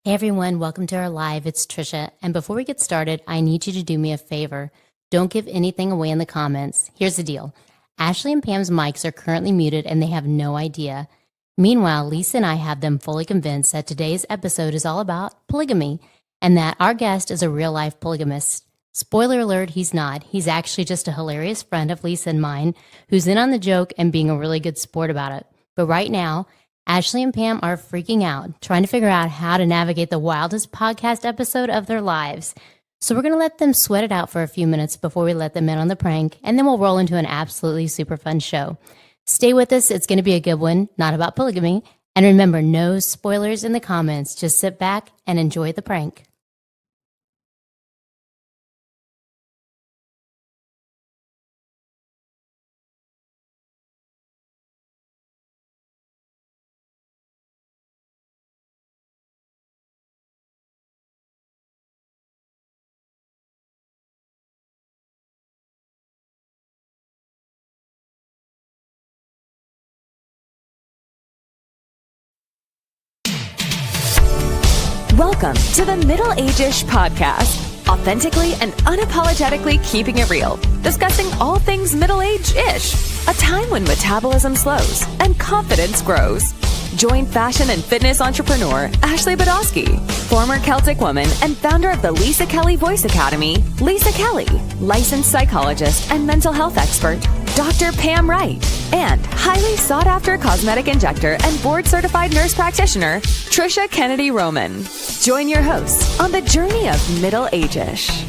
Hey everyone, welcome to our live. It's Trisha. And before we get started, I need you to do me a favor. Don't give anything away in the comments. Here's the deal. Ashley and Pam's mics are currently muted and they have no idea. Meanwhile, Lisa and I have them fully convinced that today's episode is all about polygamy and that our guest is a real life polygamist. Spoiler alert, he's not. He's actually just a hilarious friend of Lisa and mine who's in on the joke and being a really good sport about it. But right now, Ashley and Pam are freaking out, trying to figure out how to navigate the wildest podcast episode of their lives. So we're going to let them sweat it out for a few minutes before we let them in on the prank, and then we'll roll into an absolutely super fun show. Stay with us. It's going to be a good one, not about polygamy. And remember, no spoilers in the comments. Just sit back and enjoy the prank. Welcome to the Middle Ageish podcast, authentically and unapologetically keeping it real, discussing all things middle-age-ish, a time when metabolism slows and confidence grows. Join fashion and fitness entrepreneur Ashley Badowski, former Celtic woman and founder of the Lisa Kelly Voice Academy, Lisa Kelly, licensed psychologist and mental health expert, Dr. Pam Wright, and highly sought-after cosmetic injector and board-certified nurse practitioner, Trisha Kennedy Roman. Join your hosts on the journey of Middle Ageish.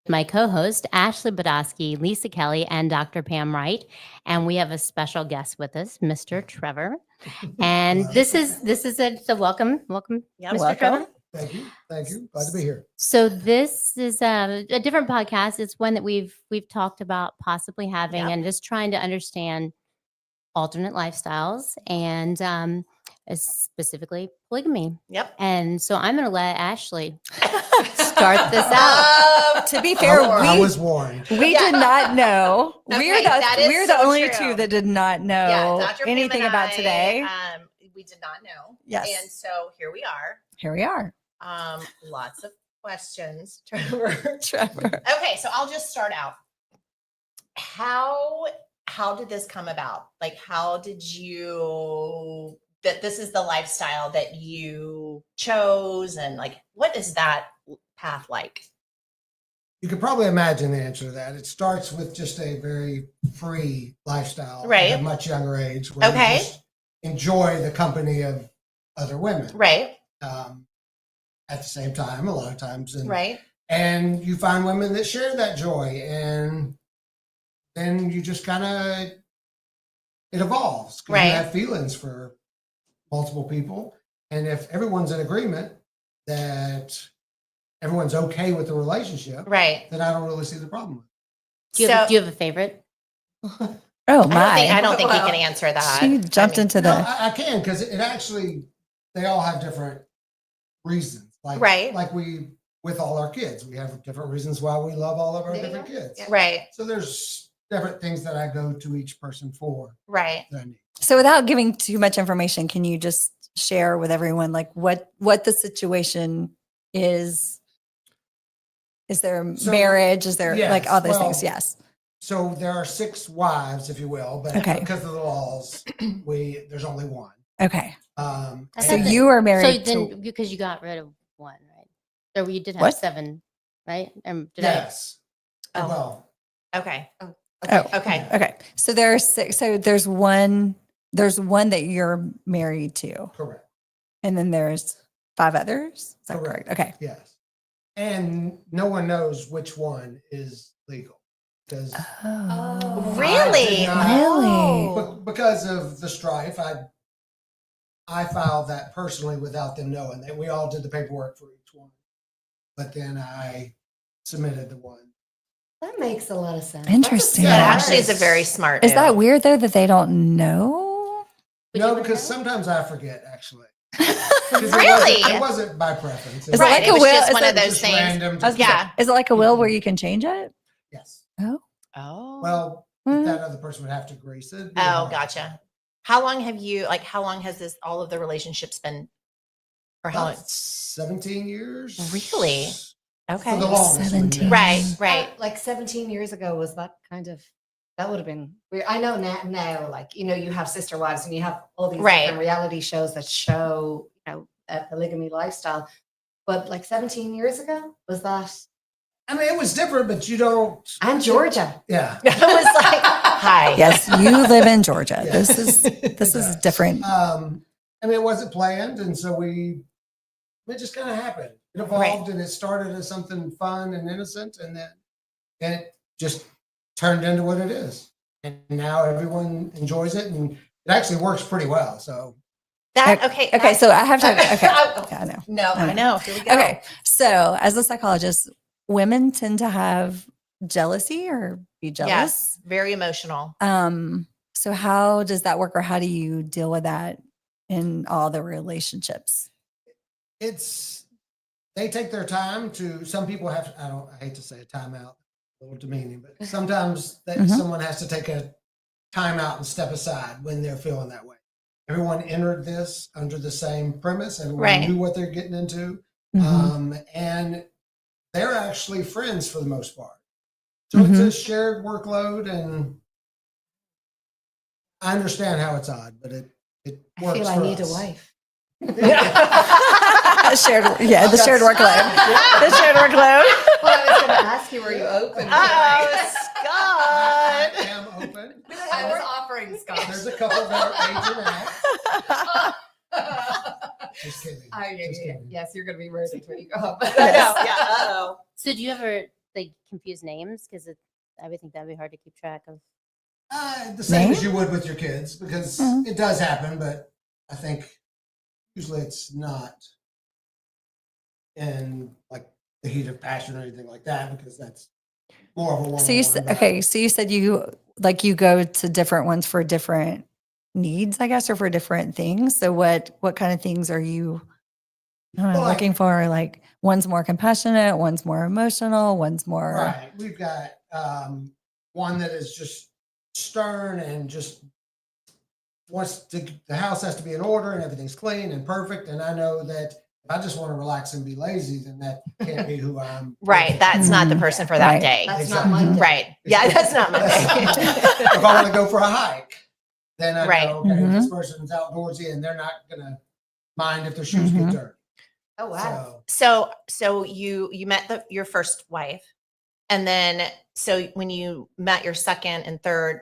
My co-host, Ashley Badowski, Lisa Kelly, and Dr. Pam Wright. And we have a special guest with us, Mr. Trevor. And this is a so welcome, Yeah, Mr. welcome. Trevor. Thank you. Glad to be here. So this is a different podcast. It's one that we've talked about possibly having, Yep. and just trying to understand alternate lifestyles and specifically polygamy. Yep. And so I'm going to let Ashley start this out. To be fair, I we was warned. did not know. Okay, that is We're the so only true. two that did not know Dr. Pam anything and about I, today. We did not know. Yes. And so here we are. Here we are, Lots of questions, Trevor. Trevor. Okay, so I'll just start out. How did this come about? Like, how did you that this is the lifestyle that you chose, and like, what is that path like? You could probably imagine the answer to that. It starts with just a very free lifestyle Right. at a much younger age where Okay. you just enjoy the company of other women. Right, At the same time, a lot of times. right. And you find women that share that joy. And then you just kind of, it evolves. 'Cause Right. You have feelings for multiple people. And if everyone's in agreement that everyone's okay with the relationship, Right. then I don't really see the problem. Do you have a favorite? Oh I don't think he Well, can answer that. She jumped into No, the. I can, because it actually, they all have different reasons. Right. Like we, with all our kids, we have different reasons why we love all of our There you different go. kids. Yeah. Right, So there's different things that I go to each person for right. that I need. So without giving too much information, can you just share with everyone like what the situation is? Is there So, marriage? Is there like yes, all those well, things? Yes. So there are 6 wives, if you will, but Okay. because of the laws, there's only one. Okay. I So thought that- you are So married then, to because you got rid of one, right? Or you did have What? 7, right? Did Yes. Oh. Well, Okay. Oh, Okay. okay. So there are 6. So there's one that you're married to, correct. and then there's 5 others. Is that Correct. correct? Okay. Yes. And no one knows which one is legal because Oh, Really? Really? because of the strife, I filed that personally without them knowing. That we all did the paperwork for each one, but then I submitted the one. That makes a lot of sense. Interesting. That Yeah. actually is a very smart. Is that move. weird though that they don't know? Would No, you because know? sometimes I forget actually. Really? It wasn't by preference. Is it Right. like It a was will? just Is one it of those just things. random. I was gonna Yeah. say, is it like a will where you can change it? Yes. Oh, Oh. Well, Mm. that other person would have to agree. So it'd be Oh, hard. gotcha. How long has this, all of the relationships been, or how long? About 17 years. Really? For Okay. the longest. 17. Right, right. Like 17 years ago, was that kind of, that would have been weird. I know now, like, you have Sister Wives and you have all these Right. different reality shows that show, a polygamy lifestyle. But like 17 years ago, was that? I mean, it was different, but you don't. And Georgia. Yeah. It was like, hi. yes, you live in Georgia. Yeah. This is different. I mean, it wasn't planned, and so it just kind of happened. It evolved, and it started as something fun and innocent, and then it just turned into what it is. And now everyone enjoys it, and it actually works pretty well. So Okay, so I have to. Okay, Oh, yeah, I know. no, I know. Here we go. Okay, so as a psychologist, women tend to have jealousy or be jealous. Yes, very emotional. So how does that work, or how do you deal with that in all the relationships? they take their time to. Some people have. I hate to say a timeout, a little demeaning, but sometimes someone has to take a timeout and step aside when they're feeling that way. Everyone entered this under the same premise. Everyone Right. knew what they're getting into. And they're actually friends for the most part. So it's a shared workload, and I understand how it's odd, but it I works feel I for need a us. wife. shared workload. The shared workload. Well, I was going to ask you, were you open? Oh, Scott. I am open. I was offering Scott. There's a couple that are aging out. Just kidding. Oh, yeah, Just yeah, yeah. kidding. Yes, you're going to be murdered when you go home. Yeah. Uh-oh. So do you ever confuse names? Because I would think that'd be hard to keep track of. The same Name? as you would with your kids, because it does happen, but I think usually it's not in like the heat of passion or anything like that, because that's more of a one. So you said, okay, so you said you go to different ones for different needs, I guess, or for different things. So what kind of things are you looking for? Like one's more compassionate, one's more emotional, one's more Right. We've got one that is just stern and just the house has to be in order and everything's clean and perfect. And I know that if I just want to relax and be lazy, then that can't be who I am. Right. That's not the person for that Right. day. That's Exactly. not Monday. Right. Yeah, that's not my day. If I want to go for a hike, then I Right. know, okay, this person's outdoorsy and they're not going to mind if their shoes get dirty. Oh, wow. So you met your first wife, and then so when you met your second and third,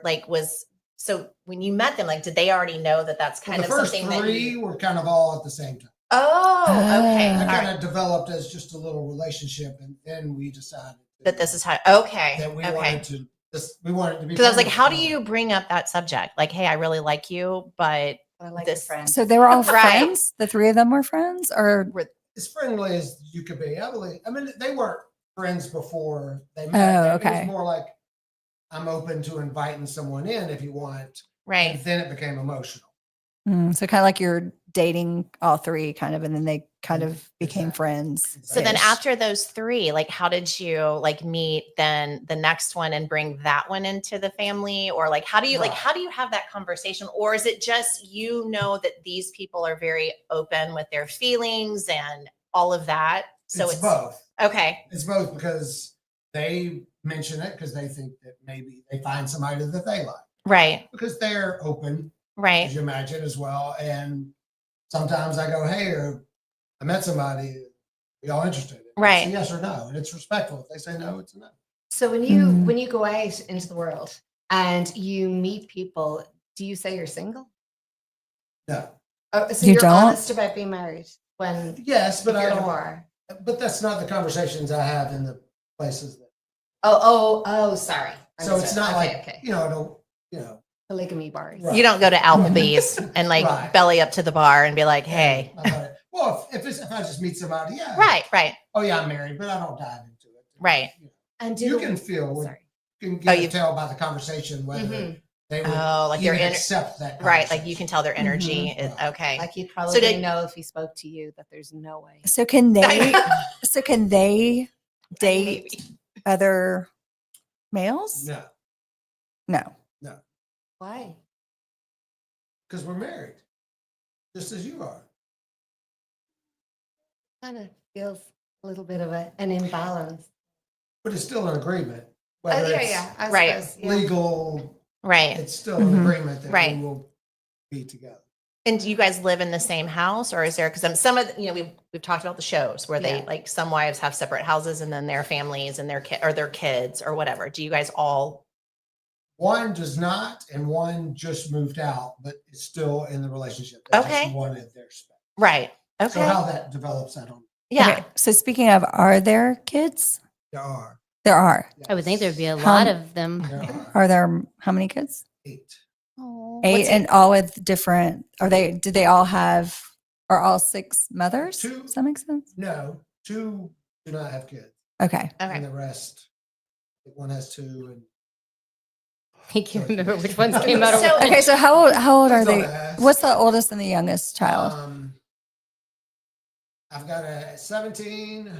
when you met them, did they already know that that's kind The of first something that three were kind of all at the same time. Oh, okay. Oh. That All kind right. of developed as just a little relationship, and then we decided That this is how. Okay. that we Okay. wanted to. We wanted to be. Because I was like, friends how do with you bring up that subject? Like, hey, I really like you, but I like this- this friend. So they were all Right. friends? The three of them were friends? Or as friendly as you could be. I mean, they weren't friends before they Oh, met. It okay. was more like I'm open to inviting someone in if you want. right. And then it became emotional. so kind of like you're dating all three kind of, and then they kind of became Exactly. friends. So then ish. after those three, how did you meet then the next one and bring that one into the family? Or how do you Right. how do you have that conversation? Or is it just that these people are very open with their feelings and all of that? So it's both. Okay. It's both because they mention it because they think that maybe they find somebody that they like, Right. because they're open, as Right. you imagine, as well. And sometimes I go, hey, I met somebody. Are y'all interested? It's a Right. yes or no. And it's respectful. If they say no, it's a no. So when you go out into the world and you meet people, do you say you're single? No. Oh, so You you're don't? honest about being married when Yes, but I you're don't. more. But that's not the conversations I have in the places. Oh, sorry. So it's not okay, like, okay. I don't, Polygamy bars. Right. You don't go to Applebee's and Right. belly up to the bar and be like, hey. Well, if I just meet somebody, yeah. Right. Oh yeah, I'm married, but I don't dive into it. Right. And You can feel, Sorry. you can Oh, get you- a tell by the conversation whether Mhm. they would Oh, like even they're accept that. right. Like you can tell their energy Mhm. is Right. okay. Like you probably So didn't did- know if he spoke to you that there's no way. So can they? so can they date Maybe. other males? No, No. Why? because we're married, just as you are. Kind of feels a little bit of an imbalance. But it's still an agreement. Whether it's I Right. suppose, yeah. legal, Right. it's still an Mhm. agreement that Right. we will be together. And do you guys live in the same house, or is there? Because some of the, we've talked about the shows where they Yeah. like some wives have separate houses and then their families and their their kids or whatever. Do you guys all? One does not, and one just moved out, but is still in the relationship. They Okay. just wanted their space. Right. Okay. So how that develops, I don't know. Yeah. Okay, so speaking of, are there kids? There are. There are. I would think there'd be a How- lot of them. There are Are there how many kids? 8. Oh, 8, what's and all with different. Are they? Do they all have? Are all 6 mothers? 2. Does that make sense? No, 2 do not have kids, Okay. Okay. and the rest, one has 2. And I can't remember which ones came out. So- Okay. So how old are Please don't they? ask. What's the oldest and the youngest child? I've got a 17,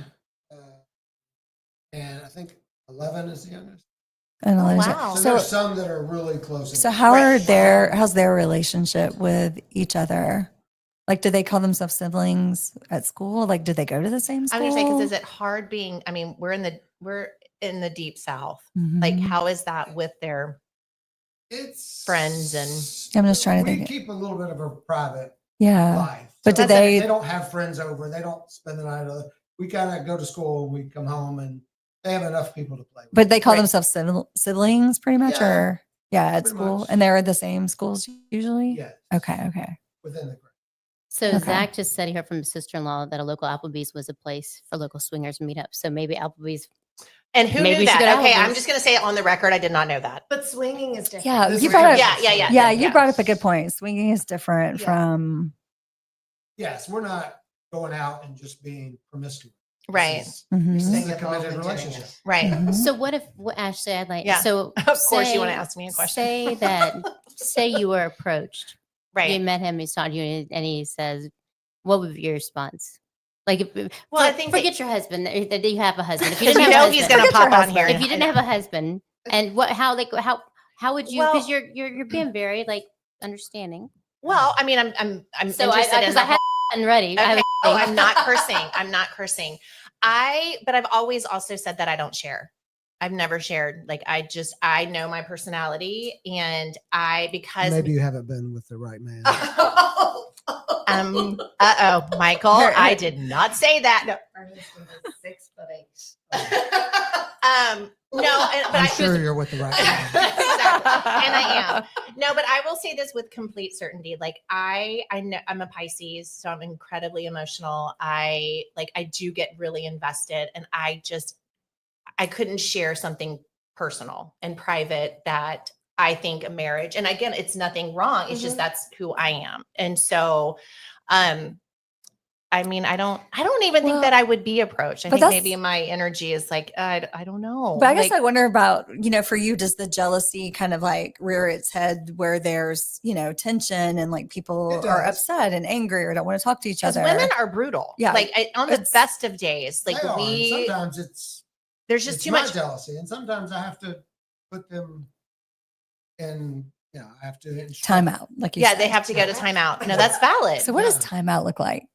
and I think 11 is the youngest. And Oh, Elijah. wow. So, So, there's some that are really close. so how are Right. how's their relationship with each other? Like, do they call themselves siblings at school? Like, do they go to the same I'm school? gonna say because is it hard being? I mean, we're in the deep south. Like, Mhm. how is that with their? It's friends and- I'm just trying to we think. keep a little bit of a private Yeah. life. But do So they- They don't have friends over. They don't spend the night. We kind of go to school. We come home, and they have enough people to play with. But they call Right. themselves siblings pretty much, Yeah, or at pretty school, much. and they're at the same schools usually. Yes. Okay. Within the group. So Okay. Zach just said he heard from his sister-in-law that a local Applebee's was a place for local swingers to meet up. So maybe Applebee's. And who Maybe knew we should that? go to Okay, I'm Applebee's. just gonna say it on the record. I did not know that. But swinging is different. Yeah, This you is brought up. interesting. Yeah, you yeah. brought up a good point. Swinging is different Yeah. from. Yes, we're not going out and just being promiscuous. Right. Mhm. This is Staying a at home committed and doing relationship. it. Right. Mhm. So Ashley, I'd like. Yeah. So Of course, you want to say- ask me a question. Say you were approached. You Right. met him. He's talking to you, and he says, "What would be your response?" Like, Well, I think that- forget your husband. That you have a husband. If you Because didn't you have a know he's husband, gonna Forget your pop on husband. here. if you didn't have a husband, and how would you? Because Well- you're being very like understanding. Well, I mean, I'm So interested in because the I had and ready. I Okay. was Oh, thinking- I'm not cursing. I'm not cursing. But I've always also said that I don't share. I've never shared. Like I know my personality, and because Maybe you haven't been with the right man. Michael, I did not say that. No. Ernest is 6'8". No, but I'm I sure you're with the right man. exactly. And I am. No, but I will say this with complete certainty. Like I know I'm a Pisces, so I'm incredibly emotional. I do get really invested, and I couldn't share something personal and private that I think a marriage. And again, it's nothing wrong. It's just that's who I am. And so I mean, I don't even think Well, that I would be approached. I but think maybe that's- my energy is like, I don't know. But I guess Like, I wonder about, for you, does the jealousy kind of like rear its head where there's, tension and like people It are does. upset and angry or don't want to talk to each because other? women are brutal. Yeah, Like on the it's- best of days, like They are, and we, sometimes there's just it's too my much. jealousy, and sometimes I have to put them in. I have to instruct- Timeout, like you Yeah, said. they have to go to timeout. No, that's valid. So what does Yeah. timeout look like?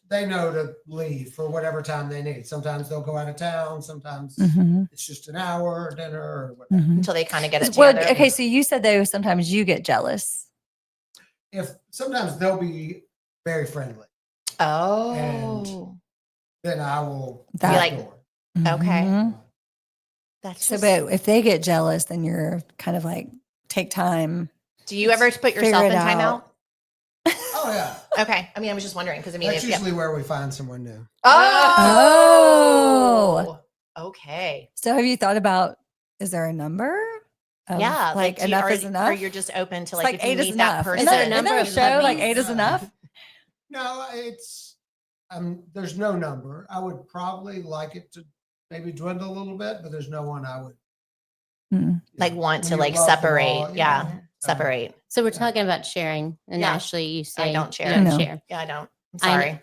They know to leave for whatever time they need. Sometimes they'll go out of town. Sometimes Mhm, it's just an hour, dinner, or whatever. mhm. Until they kind of get it Well, together. okay, so you said though sometimes you get jealous. If sometimes they'll be very friendly, Oh, then I will That- be like- Okay. Mhm. that's So, just, but if they get jealous, then you're kind of like take time. do you ever put yourself figure in it timeout? out. Oh yeah, Okay. I mean, I was just wondering because I mean, that's if, yeah. usually where we find someone new. Oh. Okay. So have you thought about, is there a number? of, Yeah. Like do you- enough are, is enough? Or you're just open to It's like, if you 8 is meet that enough. person. Isn't number there a of show like puppies? 8 is enough? No, it's there's no number. I would probably like it to maybe dwindle a little bit, but there's no one I would like want to You like love them separate. all, Yeah. Separate. So we're talking about sharing, and Yeah. Ashley, you say don't share. You don't No. share. Yeah, I don't. I'm I sorry.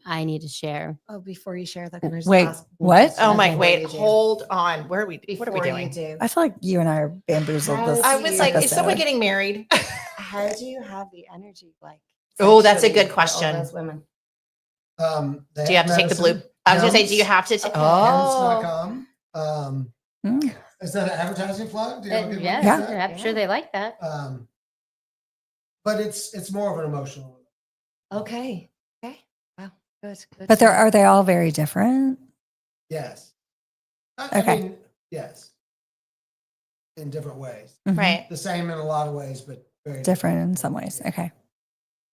I need to share. Oh, before you share that, can I just Wait, ask what? just Oh one my, thing wait, before you do? hold on. What are we Before doing? you do, I feel like you and I are bamboozled How this. do I was like, is episode. someone getting married? how do you have the energy like? Oh, that's a sexually good for question. All those women. Do you have to take the blue? I was going to say, do you have to? Okay. Oh, Hems.com. Mm. Is that an advertising plug? Do you have a good one Yeah, for that? I'm sure they like that. But it's more of an emotional one. Okay. Okay. Wow. Good. Good. But are they all very different? Yes. I Okay. mean, yes. In different ways. Mhm. right. The same in a lot of ways, but very Different in some ways. Okay.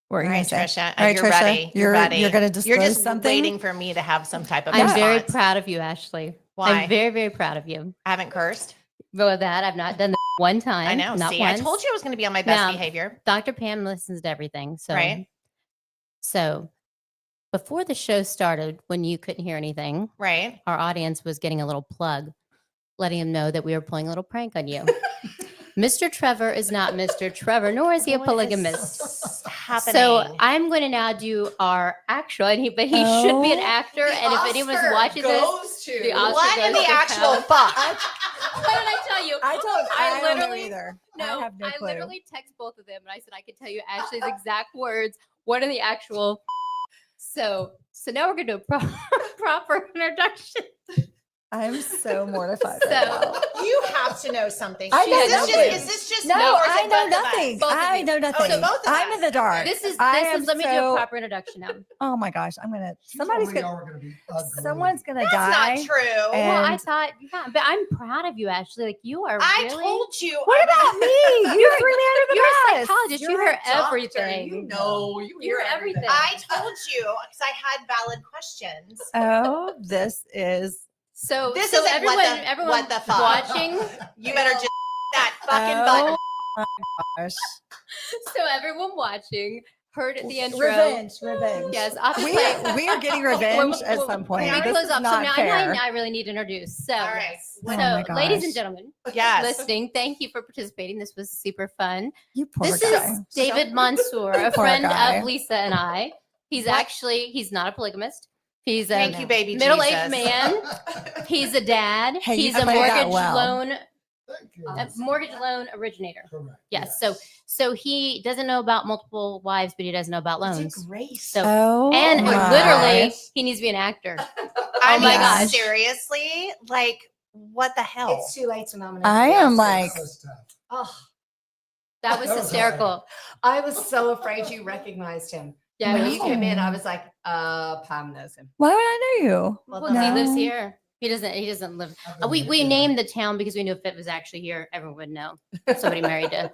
What were All you right, gonna say? Trisha. All right, You're Trisha, ready. You're ready. You're going to You're disclose just something. waiting for me to have some type of I'm very response. proud of you, Ashley. Why? I'm very, very proud of you. I haven't cursed. But that I've not done the one time. I know. Not See, once. I told you I was going to be on my best Now, behavior. Dr. Pam listens to everything. So, Right. So before the show started, when you couldn't hear anything, Right. our audience was getting a little plug, letting them know that we were pulling a little prank on you. Mr. Trevor is not Mr. Trevor, nor is he a What polygamist. is happening? So I'm going to now do our actual, but he should be an actor. And if anyone's watching this, the Oscar what in goes the to actual Pam. fuck? What did I tell you? I don't know literally either. No, I have no clue. literally text both of them, and I said I could tell you Ashley's exact words. What are the actual? So now we're gonna do a proper introduction. I'm so mortified. So- right now. You have to know something. I know nothing. Is this just No, me or is I it know both of us? nothing. Both of I you. know nothing. so both of I'm us. in the dark. This is I am let me do so- a proper introduction now. Oh my gosh, I'm gonna. She told me Somebody's y'all gonna. were gonna be ugly. Someone's gonna That's die. not true. And- Well, I thought, yeah, but I'm proud of you, Ashley. Like you are I really. told you. What about me? You threw me under the You're a bus. psychologist. You hear everything. You know. You hear everything. I told you because I had valid questions. Oh, this is. So This so isn't everyone, what the- everyone what the fuck. watching. You better just that fucking Oh button. my gosh. So everyone watching heard the intro. Revenge. Yes, I'll just play. We are getting revenge at some point. When we This close is up, so not now fair. I really need to introduce. So, All right. Oh my so ladies gosh. and gentlemen, Yes. listening, thank you for participating. This was super fun. You poor This guy. is David Mansour, a Poor friend guy. of Lisa and I. He's he's not a polygamist. He's a Thank you, baby middle-aged Jesus. man. He's a dad. Hey, you He's a played that mortgage well. loan originator. Correct. Yes. So he doesn't know about multiple wives, but he does know about loans. Grace. So Oh, and my. literally, he needs to be an actor. I Oh my mean, gosh. seriously, like what the hell? It's too late to nominate. I the am Oscars. like- That was tough. Oh, That was That was hysterical. I was so afraid you recognized him. Yeah, When it you was- came in, I was like, Pam knows him. Why would I know you? well, no. he lives here. He doesn't live. I've been We here. named the town because we knew if it was actually here, everyone would know. Somebody married to.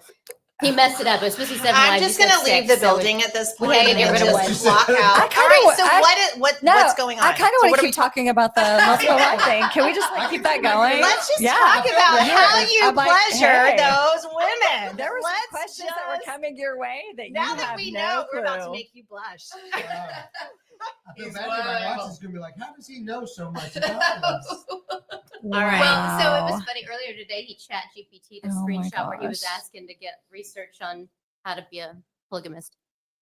He messed it up. It was supposed to be 7 I'm wives. just he said gonna leave 6, the so building at this we point had to and get rid of just one. walk out. I All kinda right, wa- so I- what's going on? I kind of So want what to are keep talking about the multiple wife thing. Can we just like keep that going? Let's just Yeah. talk about Yeah. how you I'm like, pleasure hey. those women. There were some Let's questions that were just- coming your way that Now you that have we no know, clue. we're about to make you blush. I feel He's bad that my wonderful. watch is gonna be like, how does he know so much about this? All right. Well, so it Wow. was funny. Earlier today, he chat GPT the Oh my screenshot where he was gosh. asking to get research on how to be a polygamist.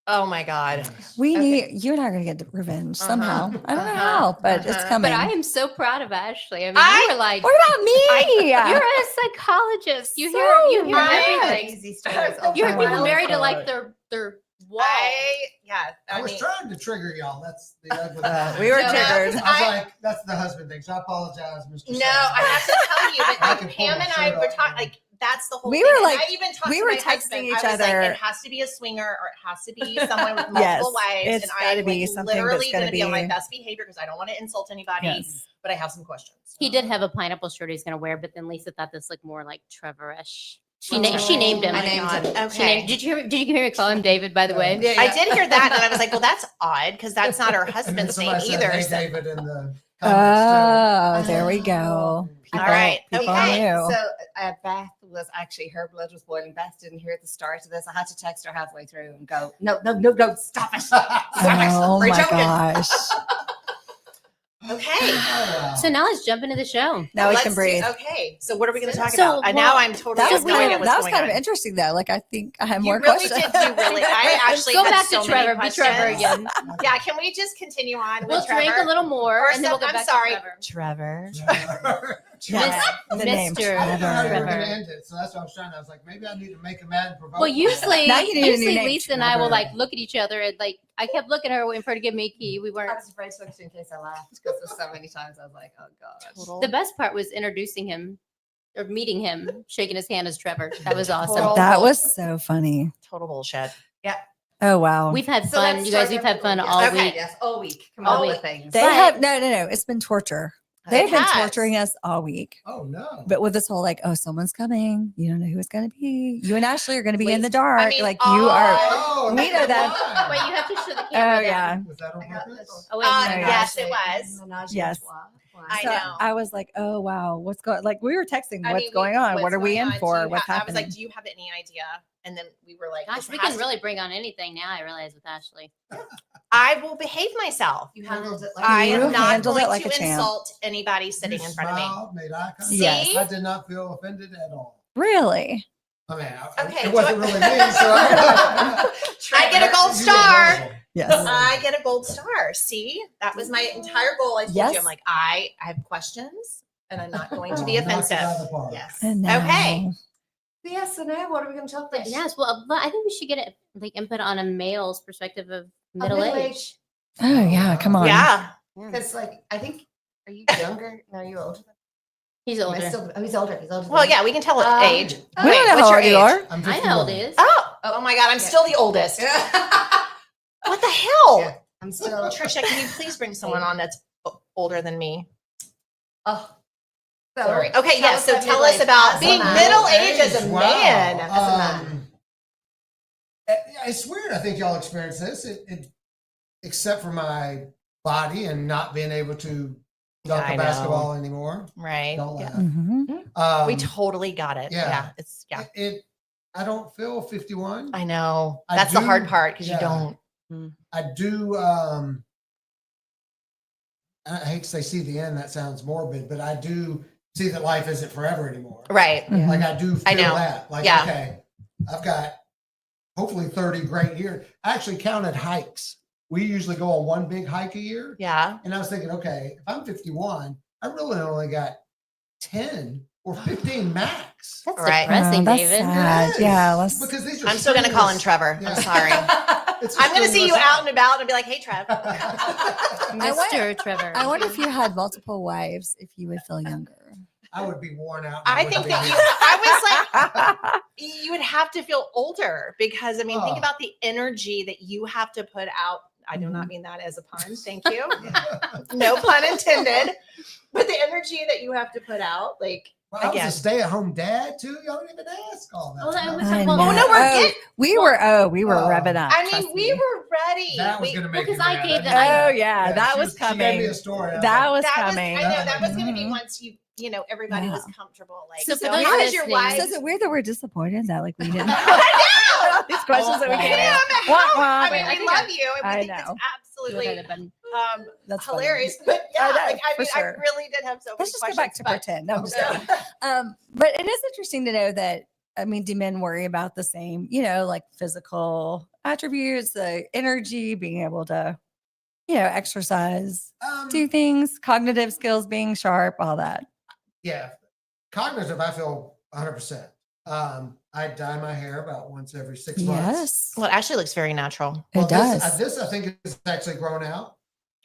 Oh my God. We Okay. need you and I are gonna get revenge Uh-huh. somehow. I don't know Uh-huh. how, but it's Uh-huh. coming. But I am so proud of Ashley. I mean, I- you were like, What about me? you're a psychologist. You hear So everything. Crazy stories. all You're the people time. married to like their wall. I was mean, trying to trigger y'all. That's the ugly we were No, triggered. I was like, that's the husband thing. So I apologize, Mr. no, Simon. I have to tell you, but I like can pull Pam my and I shirt were off talking, now. like that's the whole We thing. were And like- I even talked we to were my texting husband. each I was other. like, it has to be a swinger or it has to be someone with multiple Yes, wives. it's And gotta I'm be like, something that's literally gonna going to be on my be- best behavior because I don't want to insult anybody, Yes. but I have some questions. He did have a pineapple shirt he's going to wear, but then Lisa thought this looked more like Trevor-ish. She Oh named him. I named him. She Okay. named, did you hear me call him David, by the way? Yeah, I did hear that, and I was like, "Well, that's odd because that's not her And then husband's name somebody said, either." "Hey, So- David," in the comments Oh, there we go. People, All right. people Okay. knew. So Beth was actually, her blood was boiling. Beth didn't hear at the start of this. I had to text her halfway through and go, no, stop it. Stop it. Oh We're my joking. gosh. Okay. So now let's jump into the show. Now we Let's can do- breathe. Okay. So what are we going to talk So, about? And now well, I'm totally That was have no idea what's that was going kind on. of interesting though. Like I think I have You more really questions. did do really. I actually Go had back so to many Trevor. Be Trevor questions. again. Yeah. Can we just continue on We'll with Trevor? drink a little more, First and then we'll up, go I'm back sorry, to Trevor. Trevor. The name. Mr. I didn't know how you were going to Trevor. end it, so that's what I was trying. I was like, maybe I need to make him mad and provoke. Well, him. usually Now you need a new usually name, Lisa and I will Trevor. like look at each other and like I kept looking at her waiting for her to give me a key. We I weren't. was afraid to look in case I laughed because there's so many times I was like, oh god. The best part was introducing him or meeting him, shaking his hand as Trevor. That was awesome. Total That was so funny. Total bullshit. Oh wow. We've had So fun, let's you guys. start We've with had the fun week. all Okay. week. Yes, all week. Come All on week. with things. They But- have no. It's been torture. They've been has. torturing us all week. Oh no! But with this whole like, oh, someone's coming. You don't know who it's gonna be. You and Ashley are gonna be in the Wait, dark. I mean, like you are. Oh, We know that. why? Wait, you have to show the Oh camera. yeah. Was that on I got purpose? this. Oh wait, yeah. Yes, it was. Menage a Yes. trois. I So know. I was like, oh wow, what's going? Like we were texting, I what's mean, going on? What what's are we going in on? for? Do you What's I was happening? like, do you have any idea? And then we were like, Gosh, this we has can to- really bring on anything now. I realize with Ashley. I will behave myself. You handled it like I You am not handled it going like to a champ. insult anybody sitting You in front of me. smiled, made eye contact. Yes. I did not feel offended at all. Really? I mean, Okay, it wasn't do really me, so I get a gold star. Yes. I get a gold star. See, that was my entire goal. I told Yes. you, I'm like, I have questions, and I'm not going to be Knocked it offensive. out of the park. Yes. And now- Okay. yes, so now what are we going to talk about? Yes, well, but I think we should get it like input on a male's perspective of middle age. Oh yeah, come on. Yeah. Because like I think are you younger? No, you're older. He's Am I older. still- oh, he's older. He's older. Well, than me. yeah, we can tell age. We Wait, don't know what's how your old you age? are. I'm I know how old 51. it is. Oh my God, I'm still the oldest. What the hell? Yeah. I'm still. Trisha, can you please bring someone on that's older than me? Oh, so, Sorry. Okay, yes. So about tell us middle-age about as a being man. middle age as a Wow. man. As a man. It's weird. I think y'all experience this, except for my body and not being able to dunk I a know. basketball anymore. Right. Don't laugh. Mhm. We totally got it. yeah. Yeah. It's yeah. I don't feel 51. I know. I That's the hard do- part because yeah. you don't. I do. I hate to say see the end. That sounds morbid, but I do see that life isn't forever anymore. Right. Mhm. Like I do feel I know. that. Like Yeah. okay, I've got hopefully 30 great years. I actually counted hikes. We usually go on one big hike a year, Yeah. and I was thinking, okay, if I'm 51, I really only got 10 or 15 max. That's Right. depressing, Oh, that's David. sad. Yes, Yeah, let's. because these are I'm still gonna call him strenuous- Trevor. Yeah. I'm sorry. It's a I'm gonna see you strenuous out and about and be like, "Hey, Trev." I Mr. Trevor. I wonder if you had multiple wives, if you would feel younger. I would be worn out. I wouldn't think be that here. I was like, you would have to feel older because I mean, think Oh. about the energy that you have to put out. I do not mean that as a pun. Thank you. No pun intended. But the energy that you have to put out, like, Well, I was again. a stay-at-home dad too. Y'all didn't even ask all that. Well, that was- I well, know. no, we're Oh, getting- we were Oh. revving up. I mean, trust we me. were ready. That was We- going to make because you I mad. gave didn't them- it? Oh yeah, that she was She gave me coming. a story. I was That like, was that was, coming. I know that was going to be Mhm. once everybody was Yeah. comfortable. Like, So so, for those how is your listening- wife? So is it weird that we're disappointed that like we didn't I these questions that we Wah, can't know. answer? Wah, Wah, wah. I mean, I we think love you, and we I think it's know. absolutely That's funny. hilarious. But yeah, I know, like, I for mean, sure. I really did have so many Let's just go questions. back to but- pretend. No, I'm just Yeah. kidding. But it is interesting to know that I mean, do men worry about the same, like physical attributes, the energy, being able to, exercise, do things, cognitive skills being sharp, all that. Yeah, cognitive. I feel 100%. I dye my hair about once every 6 months. Yes. Well, it actually looks very natural. It does. This I think is actually grown out.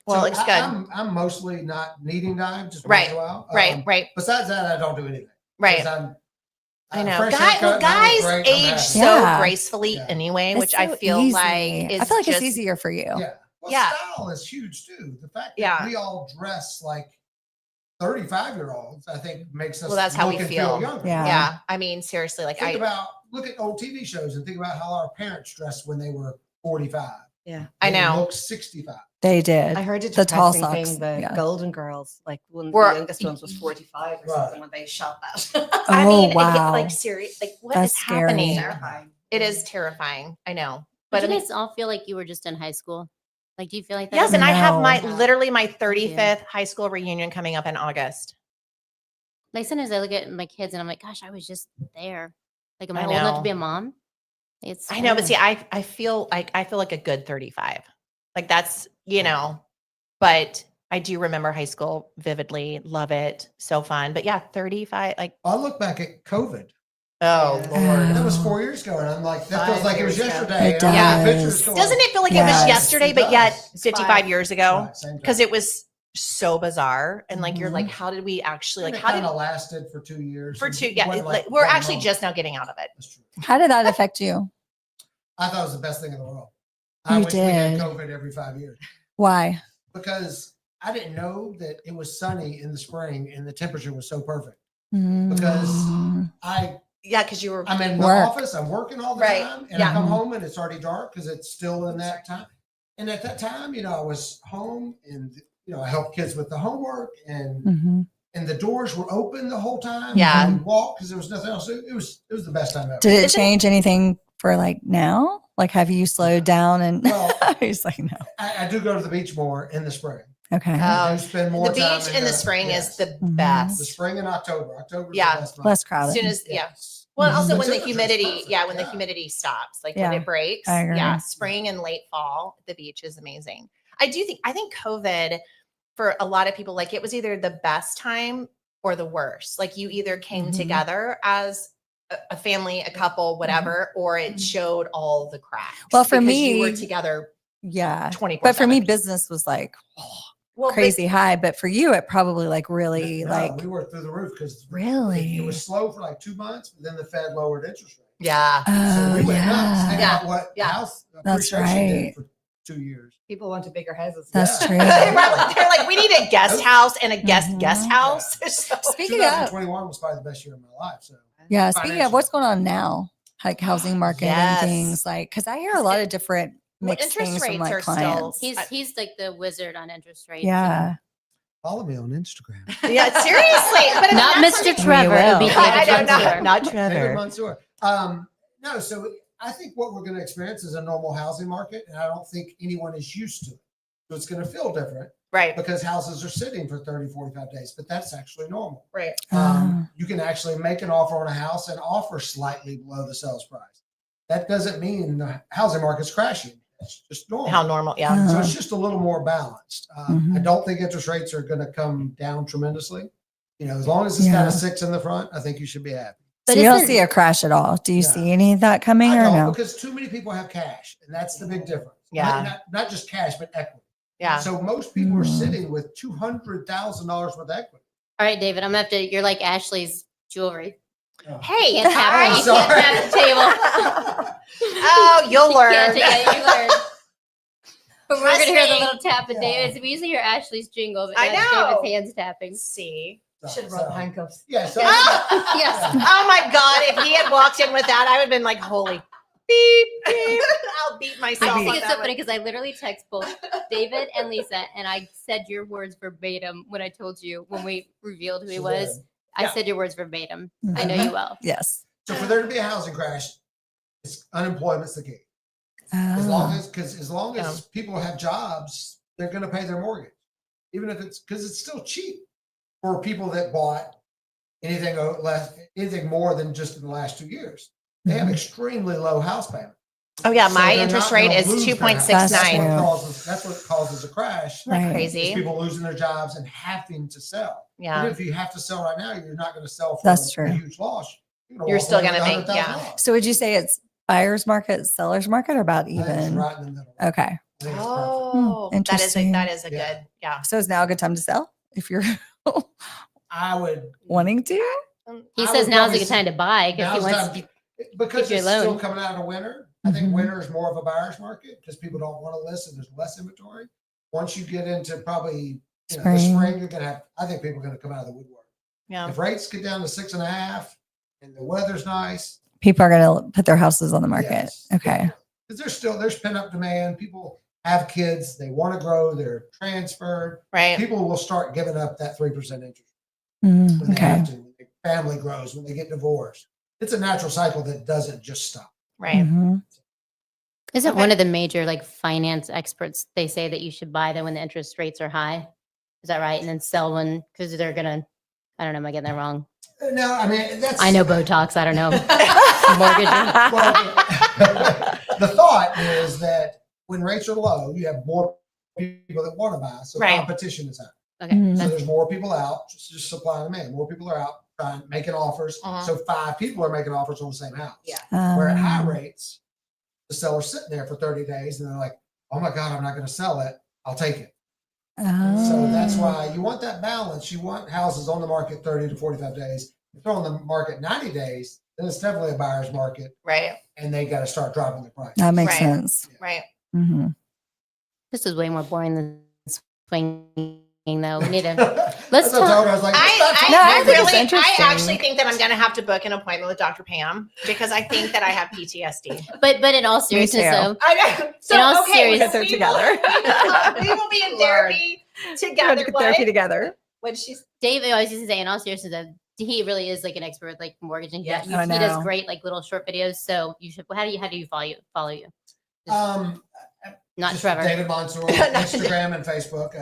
Well, So it looks good. I'm mostly not needing dye, just Right, once in a while. Right. Besides that, I don't do anything. 'Cause Right. I'm I know. fresh haircut, and I Guys look great, I'm age happy. so Yeah. gracefully Yeah. anyway, It's which I so feel easy. like is I feel like just, it's easier for you. Yeah. Well, Yeah. style is huge too. The fact that Yeah. we all dress like 35-year-olds, I think makes us Well, that's how look we and feel. younger. Yeah. Yeah. I mean, seriously, like Look at old TV shows and think about how our parents dressed when they were 45. Yeah. I They know. look 65. They did. I heard it The tall depressing socks, thing, the yeah. Golden Girls, like one of Were- the youngest ones was 45 or Right. something when they shot that. I Oh, mean, wow. like serious, like what That's is scary. happening? Terrifying. It is terrifying. I know, But but I you mean, guys all feel like you were just in high school. Like, do you feel like that? Yes, and I have my No. literally my 35th high school reunion coming up in August. Like, sometimes I look at my kids and I'm like, gosh, I was just there. Like, am I I old enough to know. be a mom? I know, but see, I feel like a good 35. Like that's, but I do remember high school vividly. Love it. So fun. But yeah, 35, like, I look back at COVID. oh Yeah. Lord. That was 4 years ago, and I'm like, that feels 5 like it was years ago. yesterday. It and I'm looking at does. pictures going, Doesn't it feel like it Yes. was yesterday, It but yet does. 55 years ago? Right, same Because time. it was so bizarre. And like, you're like, Mhm. how did we actually, And like, it how kind did, of lasted for 2 years. for and two, it yeah, wasn't like we're one actually moment. just now getting out of it. That's true. How did that affect you? I thought it was the best thing in the world. You I wish we had did. COVID every 5 years Why? because I didn't know that it was sunny in the spring and the temperature was so perfect. Mm. Yeah, because you were, I'm in the Work. office, I'm working all the Right. time, and Yeah. I come home and it's already dark because it's still in that time. And at that time, I was home and I helped kids with the homework and Mhm. the doors were open the whole time. Yeah. And we walked because there was nothing else. It was the best time ever. Did it Isn't- change anything for like now? Like, have you slowed down? And Well- he's like, no. I do go to the beach more in the spring. Okay. I do spend more the time beach in the spring yes. is the Mhm. best. The spring and October. October is Yeah. the best month. Less As crowded. soon as, Yes. Well, and Mhm. also The when the temperature's humidity, perfect, when the humidity stops, like when Yeah. it breaks. I agree. Yeah, spring and late fall, the beach is amazing. I think COVID for a lot of people, like it was either the best time or the worst. Like you either came Mhm. together as a family, a couple, whatever, or it showed all the cracks. Well, for because you were me- together Yeah. 24. But for me, business was like crazy high. But for you, it probably like really No, like we were through the roof because Really? it was slow for like 2 months, but then the Fed lowered interest rates. Yeah. So oh we went nuts. Think yeah, about what Yeah. house That's appreciation did right. for 2 years. People wanted bigger houses. That's Yeah. true. They're like, we need a guest house and a guest Mhm. house. So- Speaking of 2021 was probably the best year of my life. So yeah, speaking of financially. what's going on now, like housing market Yes. and things like because I hear a lot of different Well, mixed interest things from rates like are still- clients. He's like the wizard on interest rates. Yeah. follow me on Instagram. Yeah, seriously. But I mean, Not that's Mr. something- Trevor. It would be will. I David don't know. Trevor. Not David Trevor. Mansour. No, so I think what we're going to experience is a normal housing market, and I don't think anyone is used to it. So it's going to feel different Right. because houses are sitting for 30, 45 days, but that's actually normal. Right. You can actually make an offer on a house and offer slightly below the sales price. That doesn't mean the housing market's crashing. It's just normal. How normal. Yeah. So it's just a little more balanced. I Mhm. don't think interest rates are going to come down tremendously. As long as it's got Yeah. a 6 in the front, I think you should be happy. So But you don't isn't- see a crash at all. Do you No. see any of that coming I or don't no? because too many people have cash, and that's the big difference. Yeah. Not just cash, but equity. Yeah. So most people are Mm. sitting with $200,000 worth of equity. All right, David, I'm gonna have to. You're like Ashley's jewelry. Hey, Can't tap hi. it. You can't tap the table. Oh, you'll You learn. can't take it. You learn. But we're gonna hear the Trust me. little tap of Yeah. David's. We usually hear Ashley's jingle, but I that's know. David's hands tapping. See. Should have brought the handcuffs. Yeah. So Yes. Oh my God. If he had walked in with that, I would have been like, holy beep, beep. I'll beat myself. I think on it's that so funny one. because I literally text both David and Lisa, and I said your words verbatim when I told you when we revealed who he She was. did. I Yeah. said your words verbatim. I know Mhm. you well. Yes. So for there to be a housing crash, unemployment's the key. As long Oh. as people have jobs, they're going to pay their mortgage, even if it's because it's still cheap for people that bought anything more than just in the last 2 years. They have Mhm. extremely low house payment. Oh, yeah. So My they're interest not gonna rate is lose their house. 2.69. That's what causes a crash. Isn't that Right. crazy? Is people losing their jobs and having to sell. Yeah. Even if you have to sell right now, you're not going to sell for That's a true. huge loss. You're still gonna make- So would you say it's buyer's market, seller's market, or about Even even? right in the middle. Okay. I think it's perfect. Oh, that is interesting. that is a Yeah. good, yeah. So is now a good time to sell if you're I would. wanting to? He I says would now's probably a good time to buy because he Now's the wants. time because you it's still alone. coming out of winter. I think Mhm. winter is more of a buyer's market because people don't want to list and there's less inventory. Once you get into probably the Spring. spring, you're gonna have. I think people are gonna come out of the woodwork. Yeah. If rates get down to 6.5 and the weather's nice, People are going to put their houses on the market. yes. Okay. Because there's pent up demand. People have kids, they want to grow, they're transferred. Right. People will start giving up that 3% interest Mm, when they okay. have to. When their family grows, when they get divorced. It's a natural cycle that doesn't just stop. Right. Mhm. Isn't one of the major like finance experts, they say that you should buy them when the interest rates are high? Is that right? And then sell when, because they're gonna, I don't know, am I getting that wrong? No, I mean, that's. I know Botox, I don't know. Mortgaging. Well, the thought is that when rates are low, you have more people that want to buy. So Right. competition is high. Okay. Mhm. So there's more people out, just supply and demand. More people are out trying, making offers. Uh-huh. So 5 people are making offers on the same house. Yeah. Where at high Um, rates, the seller's sitting there for 30 days and they're like, oh my God, I'm not going to sell it. I'll take it. So that's why you want that balance. You want houses on the market 30 to 45 days. If they're on the market 90 days, then it's definitely a buyer's market Right. and they got to start dropping the price. That makes Right. sense. Right. Mm-hmm. This is way more boring than swinging, though. We need to. Let's talk- talk. I was like, I think it's really, I interesting. actually think that I'm going to have to book an appointment with Dr. Pam because I think that I have PTSD. But in all seriousness, too. though, I know. So, In all okay, seriousness- so They're together. we will be in therapy together. Therapy together. What she's Dave always used to say, in all seriousness, that he really is like an expert, like mortgaging. Yes. He I does know. great, like little short videos. So you should. How do you follow you? Not just Trevor. David Mansour, Instagram and Facebook.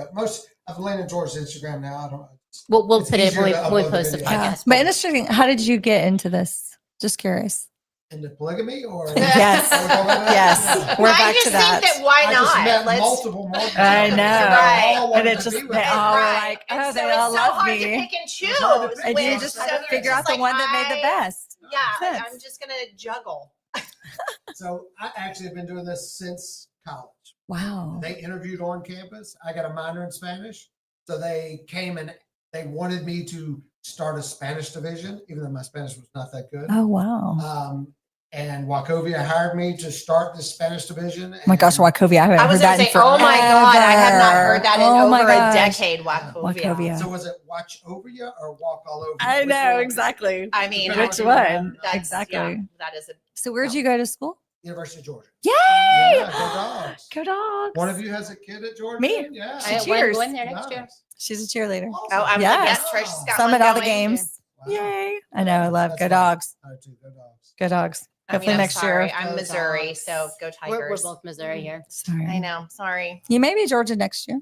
I've leaned towards Instagram now. I don't. We'll It's put it easier when to we upload the post the video. Yeah. podcast. But interesting. How did you get into this? Just curious. Into polygamy or Yes. Are we talking about that? Yes. We're I back just to that. think that why I just not? met Let's. multiple mortgage I companies, know. and they Right. all wanted And it to just- be with they me. all- were Right. like, And oh, so they it's all so love hard me. to pick and choose. hard to pick. And you which- just so had to you're figure just out the like, one that made the best. Yeah, like, Sense. I'm just gonna juggle. So I actually have been doing this since college. Wow. They interviewed on campus. I got a minor in Spanish. So they came and they wanted me to start a Spanish division, even though my Spanish was not that good. Oh, wow. And Wachovia hired me to start the Spanish division. Oh my gosh, and Wachovia. I haven't I was heard that gonna in say, oh my god, I have not forever. heard that in Oh my over a gosh. decade. Wachovia. Wachovia. So was it watch over you or walk all over you? I Which know, one? exactly. I mean, Which Which I- one? that's- Exactly. yeah, that is a. So where'd you go to school? University of Georgia. Yay! Yeah, go dogs. Go dogs. One of you has a kid at Georgia? Me. Yeah. I got Cheers. one there next year. Nice. She's a cheerleader. Oh, I'm Yes. yes. Trish has got Some one at all the going. games. Wow. Yay. I know. I love That's Go fun. Dogs. I do, go dogs. Go Dogs. I mean, Hopefully I'm next sorry. year. I'm Go Missouri, Dogs. so go We're Tigers. both Missouri here. Sorry. I know. Sorry. You may be Georgia next year.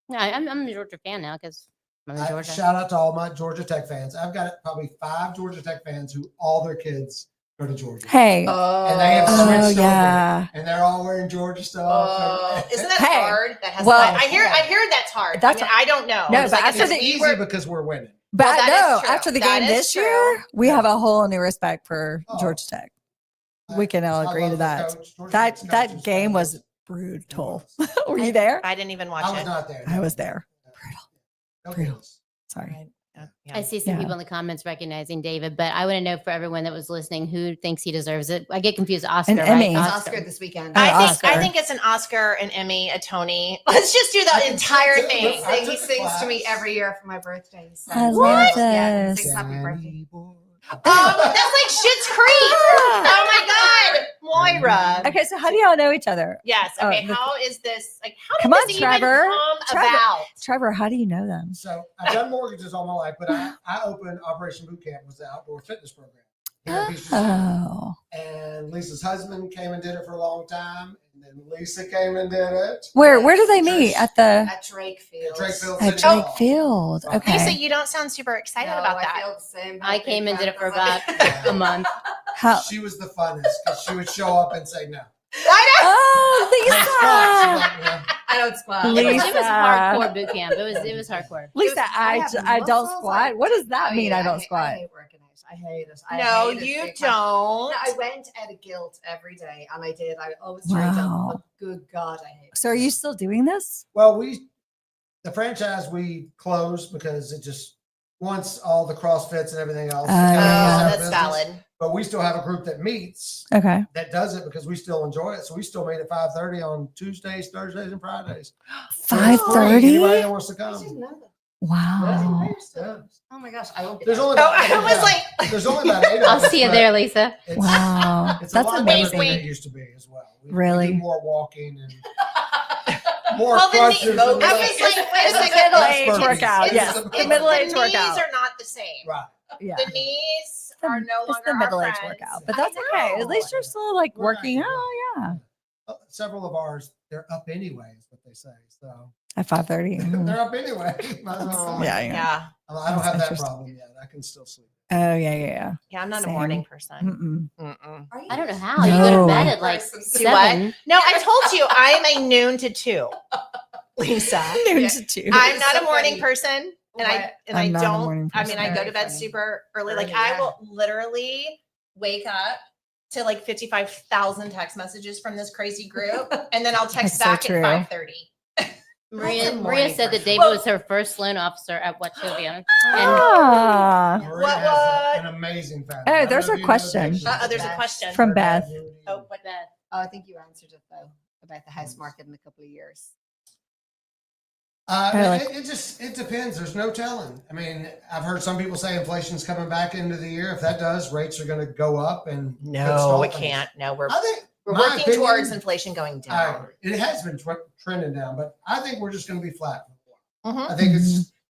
No, I'm a Georgia fan now because I'm in Georgia. Shout out to all my Georgia Tech fans. I've got probably 5 Georgia Tech fans who all their kids go to Georgia. Hey. And they have Oh, switched yeah. over. And they're all wearing Georgia stuff. Isn't that Hey, hard? That has. well- I hear that's hard. That's- I mean, I don't know. No, It's but like, after it's the It's we easy were- because we're winning. But Well, that is no, true. after the That game is this true. year, we have a whole new respect for Oh. Georgia Tech. We can all I agree love to the that. coach. Georgia Tech's coach That is game was fabulous. brutal. Were you there? I didn't even watch I was it. not there. I was there. No Brutal. kids. Sorry. I see some Yeah. people in the comments recognizing David, but I want to know for everyone that was listening who thinks he deserves it. I get confused. Oscar, An right? Emmy. It's Oscar. Oscar this weekend. Oh, I Oscar. think it's an Oscar, an Emmy, a Tony. Let's just do I the can entire see it. thing. I He took the sings to me class. every year for my birthday. So I love Yeah, he this. sings happy birthday. That's like Schitt's Creek. Oh my God, Moira. Okay, so how do y'all know each other? Yes. Oh, Okay. the- How is this? Like, how Come did on, this Trevor. even come Trevor. about? Trevor, how do you know them? So I've done mortgages all my life, but I opened Operation Boot Camp, was the outdoor fitness program. here in Beach Street. Oh, And Lisa's husband came and did it for a long time. And then Lisa came and did it. where do they meet? At the At Drake Field. At Drake Field. at City Drake Hall. Field. Right. Okay. Lisa, you don't sound super excited about I that. feel the same. I came and did it for about Yeah. a month. How? She was the funnest because she would show up and say no. Oh, She's Lisa. like, yeah. I don't squat. It was Lisa. hardcore boot camp. It was hardcore. Lisa, I have I don't muscles, squat. What does that Oh, mean? yeah, I don't I squat. hate working out. I hate it. I No, hate it you big time. don't. No, I went out of guilt every day, and I did. I always tried Wow. to. But good God, I hate it. So are you still doing this? Well, the franchise we closed because it just once all the CrossFits and everything else. Oh, Oh, yeah. that's business. valid. But we still have a group that meets Okay. that does it because we still enjoy it. So we still meet at 5:30 on Tuesdays, Thursdays, and Fridays. So it's free. 5:30? Anybody that wants to I didn't come. know that. Wow. Yeah. Oh my gosh, I won't. There's only Oh, about, I was like, there's only about 8 of I'll us, see you but there, Lisa. It's, Wow. it's a That's lot better amazing. than it used to be as well. We Really? do more walking and more well, then crunches. the, I and was less- like, wait a It's a second. middle-aged It's- workout. it's- Yes. it's- The middle-aged the knees workout. are not the same. Right. Yeah. The knees are no It's longer the our middle-aged friends. workout, but I that's okay. At know. least you're still like We're working not- out. Yeah. several of ours, they're up anyway, is what they say. So At 5:30. they're up anyway. Might as well Oh, sleep. Yeah, yeah. I don't That's have that interesting. problem yet. I can still sleep. Oh yeah. Yeah, I'm not Same. a morning person. Mm-mm. Mm-mm. Are you? I don't know how. You go to No. bed at like Do what? 7. No, I told you I am a noon to 2, Lisa. Noon to 2. I'm It's not so a morning funny. person, and What? I'm not a don't. morning I mean, I go Very to bed funny. super early. Like Early, I yeah. will literally wake up to like 55,000 text messages from this crazy group, and then I'll text That's so back true. at 5:30. Maria morning said that person. David was her first loan officer at Wachovia. And Ah, Maria What? has an amazing family. Oh, I don't there's know a if you know question. this. There's a question. From Her dad Beth. knew Oh, you. what that? Oh, I think you answered it though about the house market in a couple of years. It depends. There's no telling. I mean, I've heard some people say inflation's coming back into the year. If that does, rates are going to go up and could No, stall it things. can't. No, we're I think my working opinion, towards inflation going I down. agree. It has been trending down, but I think we're just going to be flat. Mhm. I think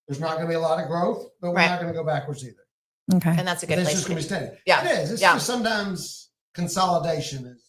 there's not going to be a lot of growth, but we're Right. not going to go backwards either. okay. And that's a But good it's place just to going to be. be steady. Yeah. It is. It's Yeah. just sometimes consolidation is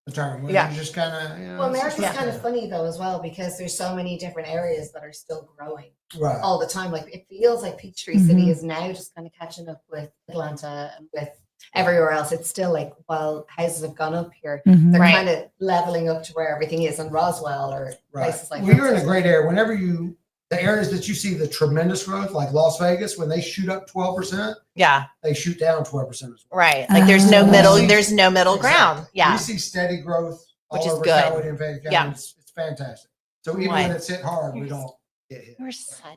the term. Where Yeah. you just kind of, Well, it's just America's Yeah. kind of funny though as well because there's so many different areas that are still growing right. all the time. Like it feels like Peachtree Mhm. City is now just kind of catching up with Atlanta and with everywhere else. It's still like while houses have gone up here, Mhm. they're Right. kind of leveling up to where everything is in Roswell or Right. places like Well, that. you're in a great area. Whenever the areas that you see the tremendous growth, like Las Vegas, when they shoot up 12%, Yeah. they shoot down 12% as well. Right. Like there's no Oh. middle. There's no middle ground. Exactly. Yeah. We see steady growth all Which is over good. Coward and Fayette County. Yeah. It's fantastic. So even Right. when it's hit hard, we don't get hit.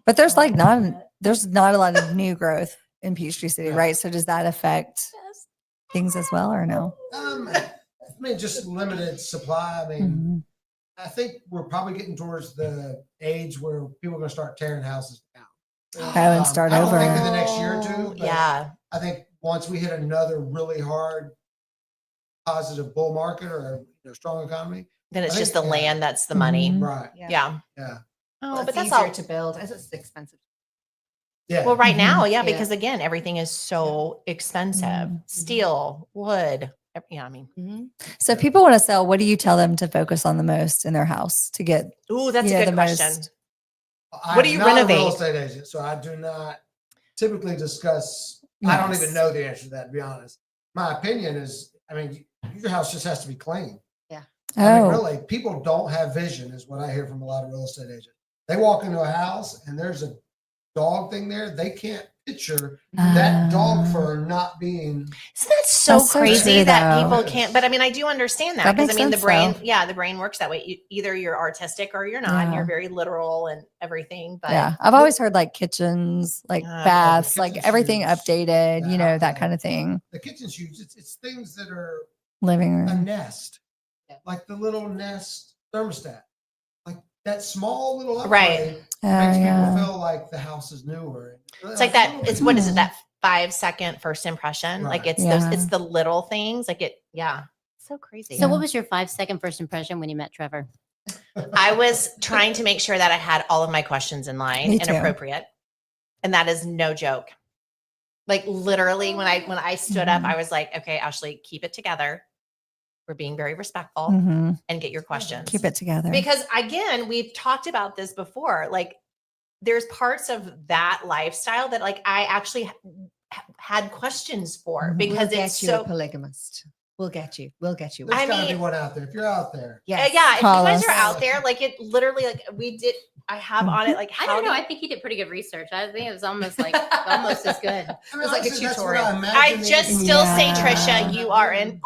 But there's like there's not a lot of new growth in Peachtree City, Yeah. right? So does that affect things as well or no? I mean, just limited supply. I mean, Mhm. I think we're probably getting towards the age where people are going to start tearing houses down. and start I don't think over. in the next year or two. But Yeah. I think once we hit another really hard positive bull market or strong economy, Then it's I just the think, yeah. land that's the money. Mhm. right? Yeah. Yeah. Oh, Well, but it's that's easier all. to build. It's expensive. Yeah. Well, right now, yeah, Yeah. because again, everything is so expensive. Mhm. Steel, wood. Yeah, I mean, So if people want to sell, what do you tell them to focus on the most in their house to get? ooh, that's Yeah, a good the question. most- What do you I'm not a renovate? real estate agent, so I do not typically discuss. I don't Yes. even know the answer to that, to be honest. My opinion is, I mean, your house just has to be clean. I mean, Oh, really, people don't have vision, is what I hear from a lot of real estate agents. They walk into a house and there's a dog thing there. They can't picture that dog fur not being. So that's so That's so crazy true, that though. people can't. But I mean, I do understand that That because I makes mean, the sense, brain, though. yeah, the brain works that way. Either you're artistic or you're not. And Yeah. you're very literal and everything. But yeah. I've always heard like kitchens, like Oh, baths, the like kitchen's everything huge. updated, you know, that Yeah. kind of thing. The kitchen's huge. It's things that are Living a room. nest, Yeah. like the little Nest thermostat, like that small little upgrade Right. makes yeah. people feel like the house is newer. it's like that. It's what is it? That 5-second first impression. Like Right. it's those. Yeah. It's the little things. Like it. Yeah. So crazy. So, what was your 5-second first impression when you met Trevor? I was trying to make sure that I had all of my questions in line Me and too. appropriate. And that is no joke. Like literally when I stood up, Mhm. I was like, okay, Ashley, keep it together. We're being very respectful Mhm. and get your questions. Keep it together. Because again, we've talked about this before. Like there's parts of that lifestyle that like I actually had questions for Mhm. because We'll it's get you a so polygamist. We'll get you. We'll get you. There's I gotta be mean- one out there. If you're out there, yeah, if you Call guys us. are out there, like it literally like we did I have on it like I how don't know. do- I think he did pretty good research. I think it was almost like almost as good. I mean, was like a honestly, that's what tutorial. imagine I the- just still say, Yeah. Trisha, you are an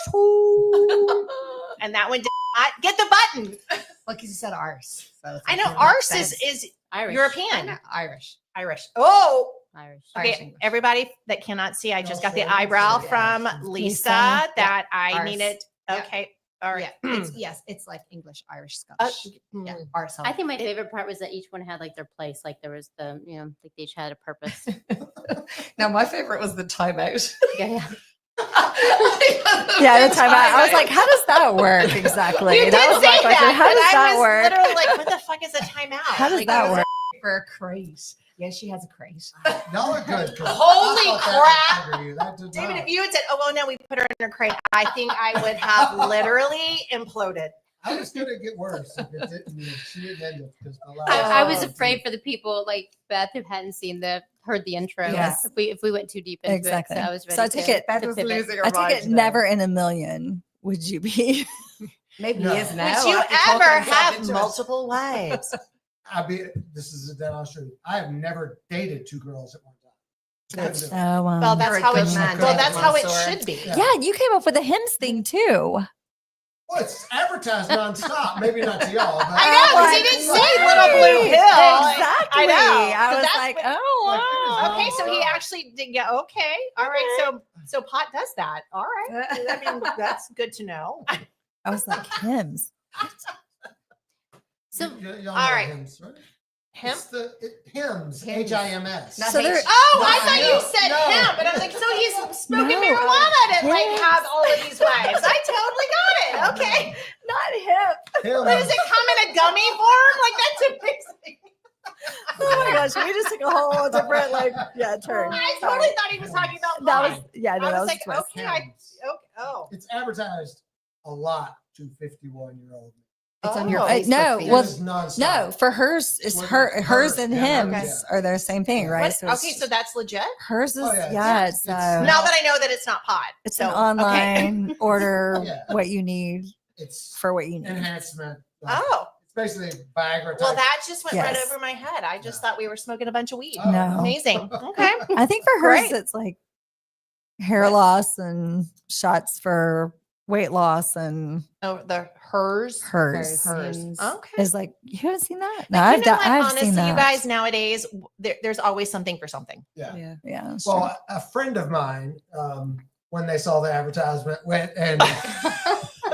arsehole. And that one did not get the button. Well, because you said arse. So it's I like, know you know, arse that's is Irish. I European, know, Irish. Irish. Oh, Irish. Irish okay. English. Everybody that cannot see, I just got the Australian, eyebrow so from yeah. Lisa Lisa. that I Arse. needed. Yeah. Okay. All right. Yeah, it's, yes, it's like English, Irish, Uh, Scottish. Yeah, mm. arse. I think my favorite part was that each one had like their place. Like there was the, like they each had a purpose. Now, my favorite was the timeout. Yeah. Yeah, the timeout. I was like, how does that work exactly? You did That was my say question. that, How but does I that was work? literally like, what the fuck is a timeout? How does Like, that I was work? for a crate. Yeah, she has a crate. Y'all are good. 'cause Holy I thought that crap. would trigger you. That did David, not. if you had said, "Oh well, no, we put her in her crate," I think I would have literally imploded. I was going to get worse if it didn't. If she didn't end it because the last I was one- afraid for the people like Beth who hadn't heard the intro. Yes. If we went too deep into Exactly. it, so I was ready. So I take to, it- Beth to was pivot. losing her I take mind it today. never in a million would you be. Maybe No. he is now. Would you after talking ever himself have into it. multiple wives? This is a dead on truth. I have never dated two girls at one time. That's- Couldn't do it. Oh, wow. Well, that's You're a how it. good man, Well, David that's how it Mansour. should be. Yeah, you came up with the hymns thing too. Well, it's advertised nonstop. Maybe not to y'all, but I know, 'cause he didn't say Little Blue Hill. Exactly. I know. I So was that's like, what- oh, wow. Okay, so he actually did. Yeah. Okay. All right. So pot does that. All right. I mean, that's good to know. I was like, hymns. So y'all know all right. hymns, right? Him? It's hymns. Hymns. HIMS. Not So there- Oh, I No, thought you no, said no. him, but I was like, so he's smoking No. marijuana to like Yes. have all of these wives. I totally got it. Okay. Not hip. Hymns. But does it come in a gummy form? Like that's amazing. Oh my gosh, we just took a whole different turn. I totally thought he was talking about That pie. was no, I that was was like, a twist. okay, Hymns. oh. It's advertised a lot to 51-year-old. It's on your Oh. Facebook No, feed. well, It is nonstop. No, for hers is hers and Yeah, hymns okay. are the same thing, right? What? Okay, so that's legit. hers is Oh, yeah, yeah, it's- it's it's- Now that I know that it's not pot, it's so, an okay. online order Yeah. what you need It's for what you need. enhancement. Like, Oh, It's basically Viagra well, type. that just went right Yes. over my head. I just thought we were smoking a bunch of weed. Oh. No. Amazing. Okay. I think for hers Great. it's like hair loss and shots for weight loss and Oh, the hers. hers Hers. Okay. is like you haven't seen that? No, But you know what? I've Honestly, seen that. you guys nowadays, there's always something for something. Yeah. Yeah. Yeah. that's Well, a friend of mine, when they saw the advertisement, went and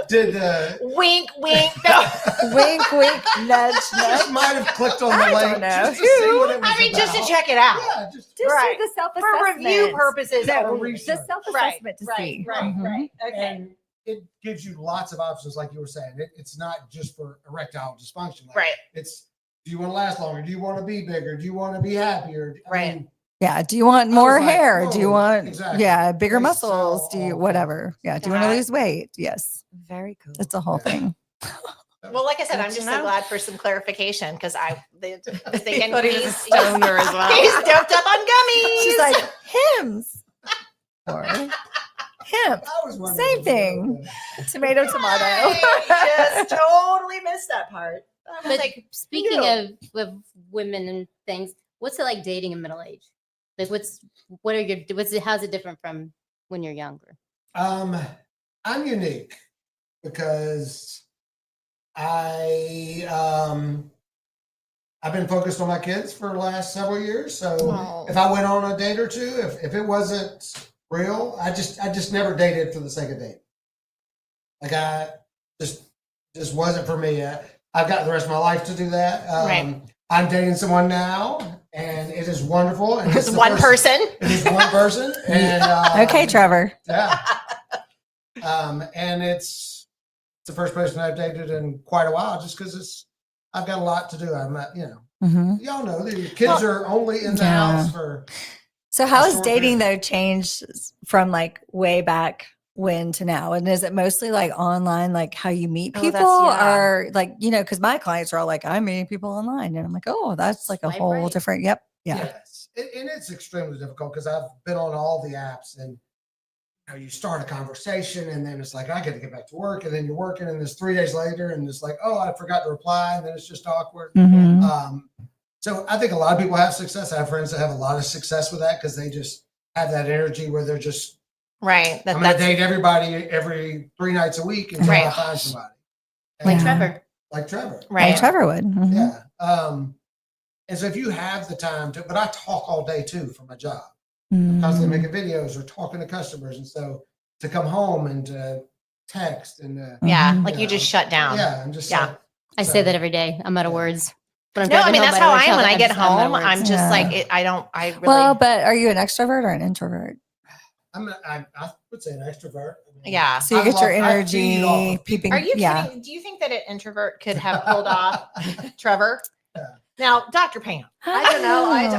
did the. Wink, wink. No. true. Wink, wink, nudge, Just nudge. might have clicked on the I don't link know. just to see what it was I mean, just to about. check it out. Yeah, just Just Right. do the self For review purposes. No, only. research. the self-assessment to see. Right, Mhm. right. Okay. and it gives you lots of options, like you were saying. It's not just for erectile dysfunction. Like, Right. It's, do you want to last longer? Do you want to be bigger? Do you want to be happier? Right. mean, Yeah. Do you want I more was like, hair? Do you whoa, want exactly. bigger They muscles? sell Do you all whatever? Yeah. Do you want to That- lose weight? Yes. Very cool. It's a whole thing. Well, like I said, Good I'm to just know. so glad for some clarification because they thinking thought he was a he's stoner as well. He's doped up on gummies. She's like hymns. Or hemp. I was wondering Same if thing. you Tomato, tomato. I just totally missed that part. I was But like, speaking ew. of women and things, what's it like dating in middle age? Like, how's it different from when you're younger? I'm unique because I've been focused on my kids for the last several years. So Oh. if I went on a date or two, if it wasn't real, I just never dated for the sake of dating. Like I just wasn't for me. I've got the rest of my life to do that. Right. I'm dating someone now, and it is wonderful. And It's the one first- person. It is one person, and Okay, Trevor. yeah. And it's the first person I've dated in quite a while, just because I've got a lot to do. I'm not, Mhm. y'all know the kids are only in the Yeah. house for. So how has short dating period. though changed from like way back when to now? And is it mostly like online, like how you meet Oh, people, that's- yeah. or like because my clients are all like, I'm meeting people online, and I'm like, oh, that's like a Swipe whole right. different. Yep. Yeah. Yes, and it's extremely difficult because I've been on all the apps, and you start a conversation, and then it's like I got to get back to work, and then you're working, and it's 3 days later, and it's like, oh, I forgot to reply, and then it's just awkward. Mhm. So I think a lot of people have success. I have friends that have a lot of success with that because they just have that energy where they're just, Right. I'm going to date everybody every 3 nights a week until I Right. find somebody. Like And- Trevor. Like Trevor. Right. Like Trevor would. Mhm. Yeah. And so if you have the time to, but I talk all day too for my job, constantly Mhm. making videos or talking to customers. And so to come home and to text and Yeah. Mhm. Like you Yeah. just shut down. yeah, I'm just Yeah. like, I say that every day. I'm out of Yeah. words. When I'm No, I driving mean home, that's don't how wanna I am when tell I them get I'm out of home. words. I'm just Yeah. like I really Well, but are you an extrovert or an introvert? I would say an extrovert. I mean, yeah. So you I get your love- I feed off energy of peeping. Are you yeah. kidding? Do you think that an introvert could have pulled off Trevor? Yeah. Now, Dr. Pam. I don't know. I'd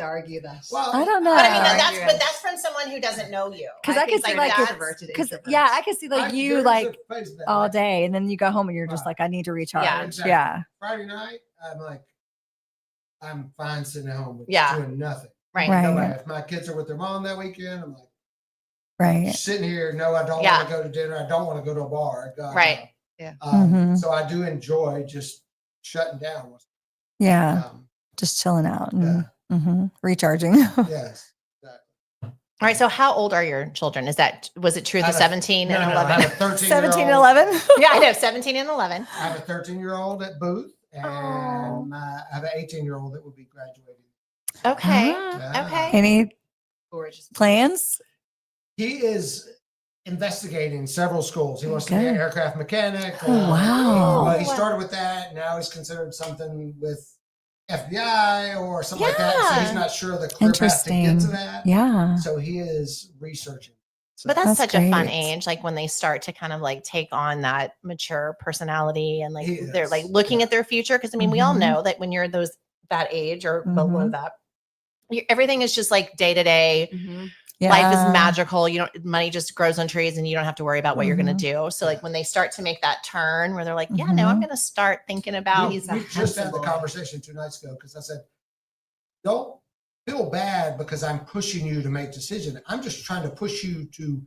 Oh. argue that. Well, I don't know. But I mean, Yeah. that's from someone who doesn't know you. Because I could think, see like that's- introverted because introverts. yeah, I could see like you there's like a phase of that, all like, day, and then you go home and you're just Right. like, I need to recharge. Yeah. Exactly. Yeah. Friday night, I'm like, I'm fine sitting at home with Yeah. doing nothing. Right. Right. Nobody. If my kids are with their mom that weekend, I'm like Right. sitting here. No, I don't Yeah. want to go to dinner. I don't want to go to a bar. God, Right. no. Yeah. Mhm. So I do enjoy just shutting down. Yeah. Um, Just chilling out yeah. and recharging. Yes. Exactly. All right. So how old are your children? Was it true I the have a- 17 no, and no, I 11? have a 13 17 and 11. Yeah, I know. 17 and 11. I have a 13-year-old at Booth, and Oh. I have an 18-year-old that will be graduating. Okay. Yeah. Okay. Any Or just plans? He is investigating several schools. He wants to be Okay. an aircraft mechanic. Oh, wow. Well, he started with that. Now he's considered something with FBI or something like that. So he's Yeah. not sure the clear path to get to Interesting. that. Yeah. So he is researching. So But that's That's such a fun great. age, like when they start to kind of like take on that mature personality and like He they're is, like looking yeah. at their future. Cause I mean, we all Mhm. know that when you're that age or below Mhm. that, everything is just like day to day. Yeah. Life is magical. Money just grows on trees and you don't have to worry about what you're going to do. So like when they start to make that turn where they're like, yeah, no, I'm Mhm. going to start thinking about, we he's a just handsome had the boy. conversation 2 nights ago because I said, don't feel bad because I'm pushing you to make decisions. I'm just trying to push you to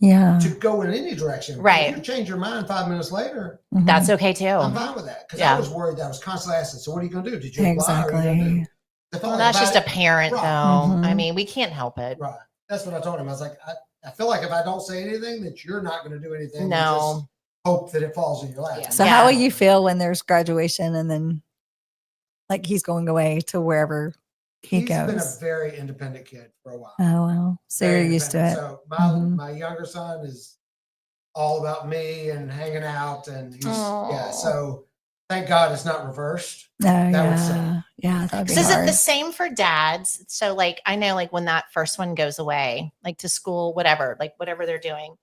Yeah. go in any direction. Right. If you change your mind 5 minutes later, Mhm. that's okay too. I'm fine with that. Because Yeah. I was worried that I was constantly asking, so what are you going to do? Did you apply? Or what are you gonna Exactly. do? I felt Well, like that's if just I- a parent Right. though. I Mhm. mean, we can't help it. Right. That's what I told him. I was like, I feel like if I don't say anything, that you're not going to do anything. You No. just hope that it falls in your lap. Yeah. So Yeah. how will you feel when there's graduation and then like he's going away to wherever he He's been a goes? very independent kid for a while. Oh wow. So Very you're used to it. independent. So Mhm. my younger son is all about me and hanging out, and he's Aw. So thank God it's not reversed. Oh That would yeah. suck. Yeah, that'd be So is it hard. the same for dads? So like I know like when that first one goes away, like to school, whatever they're doing.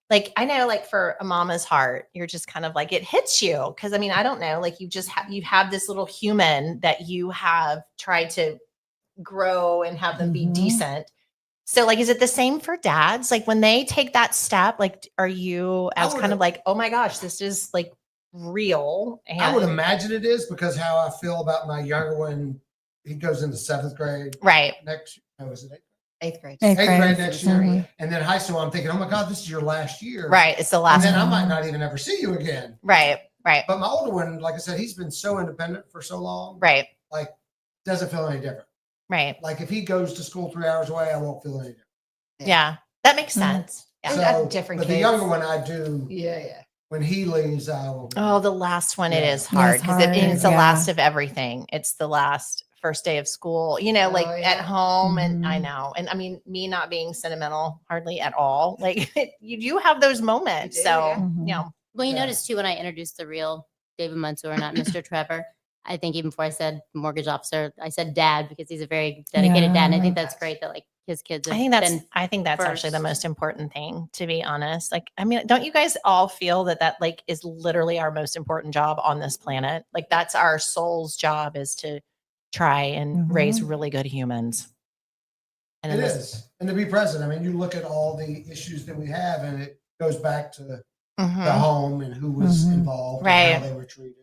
Like I know like for a mama's heart, you're just kind of like it hits you. Cause I mean, I don't know, like you have this little human that you have tried to grow and have them be Mhm. decent. So like is it the same for dads? Like when they take that step, like are you I as would- kind of like, oh my gosh, this is like real? And I would imagine it is because how I feel about my younger one. He goes into 7th grade right. next. Oh, is it 8th grade. Eighth 8th grade grade. next year? Mhm. And then high school, I'm thinking, oh my God, this is your last year. Right. It's the And last then I one. might not even ever see you again. Right. Right. But my older one, like I said, he's been so independent for so long. Right. Like, doesn't feel any different. Right. Like if he goes to school 3 hours away, I won't feel any different. Yeah. That makes Mhm. sense. Yeah. And So, at different but the kids. younger one, I do. Yeah. When he leaves, I will. Oh, the last one, it Yeah. is hard because hard, it's the yeah. last of everything. It's the last first day of school, like Oh, at yeah. home. And I Mhm. know. And I mean, me not being sentimental hardly at all. Like you do have those moments. You do, So, yeah. Mhm. you know, Well, you Yeah. notice too when I introduced the real David Mansour, not Mr. Trevor. I think even before I said mortgage officer, I said dad because he's a very dedicated dad. And I think that's great that like his kids have I think that's been actually the first. most important thing, to be honest. Like, I mean, don't you guys all feel that like is literally our most important job on this planet? Like that's our soul's job is to try and raise really good humans. And It in this- is. And to be present, I mean, you look at all the issues that we have, and it goes back to the Mhm. home and who was Mhm. involved Right. and how they were treated.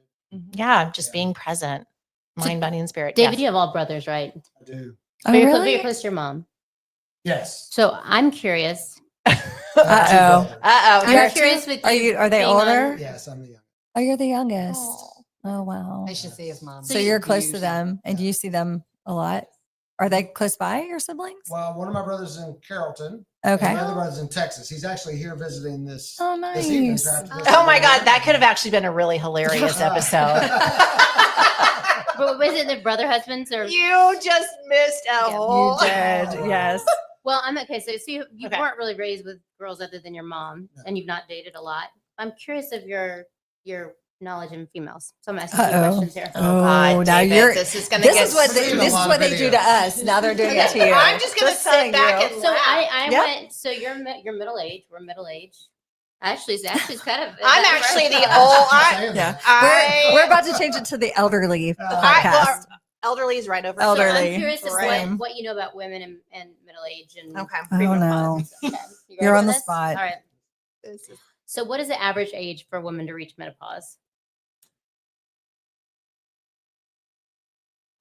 Yeah, just Yeah. being present, So, mind, body, and spirit. David, Yes. you have all brothers, right? I do. Oh, Very really? close to your mom. Yes. So I'm curious. I have two Uh-oh. brothers. Uh-oh. I'm You got curious two? with Are they being on- older? Yes, I'm the youngest. Oh, you're the youngest. Oh. Oh wow. I should see his mom. So you're close to Usually. them, and do you see them a lot? Are they close by, your siblings? Well, one of my brothers is in Carrollton. Okay. And the other brother's in Texas. He's actually here visiting this. Oh, this evening, nice. so after this, Oh my I'm God, going that could have actually been a really hilarious episode. But was it the brother husbands or? You just missed a Yeah, whole. You did, yes. Well, I'm okay. So you Okay. weren't really raised with girls other than your mom, No. and you've not dated a lot. I'm curious of your knowledge in females. So I'm asking you Uh-oh. questions here. Oh, God, now David, you're. this is gonna This get is what We're they, seeing a this is lot what of they do to videos. us. Now they're doing it to you. I'm just gonna sit telling back you. and So I Yep. went. So you're middle age. We're middle age. Ashley's kind of. I'm actually the I'm old. saying Yeah. that. We're about to change it to the elderly Well, podcast. Elderly is right over. So Elderly. I'm curious as Right. what you know about women and middle age and Okay. Oh, premenopause no. and stuff. Okay. You You're ready on for the this? spot. All right. So, what is the average age for a woman to reach menopause?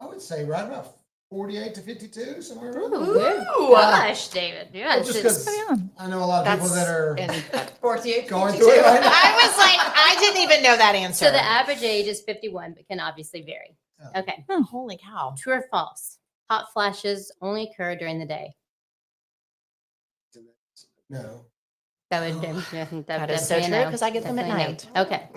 I would say right about 48 to 52, somewhere around Ooh, there. good gosh, David. Yeah, Well, it's just just- because I know a lot of people that are in 48. going through it right now. I was like, I didn't even know that answer. so the average age is 51, but can obviously vary. Oh. Okay. Holy cow. True or false? Hot flashes only occur during the day. No. That would That is so true because I get them at night. Okay.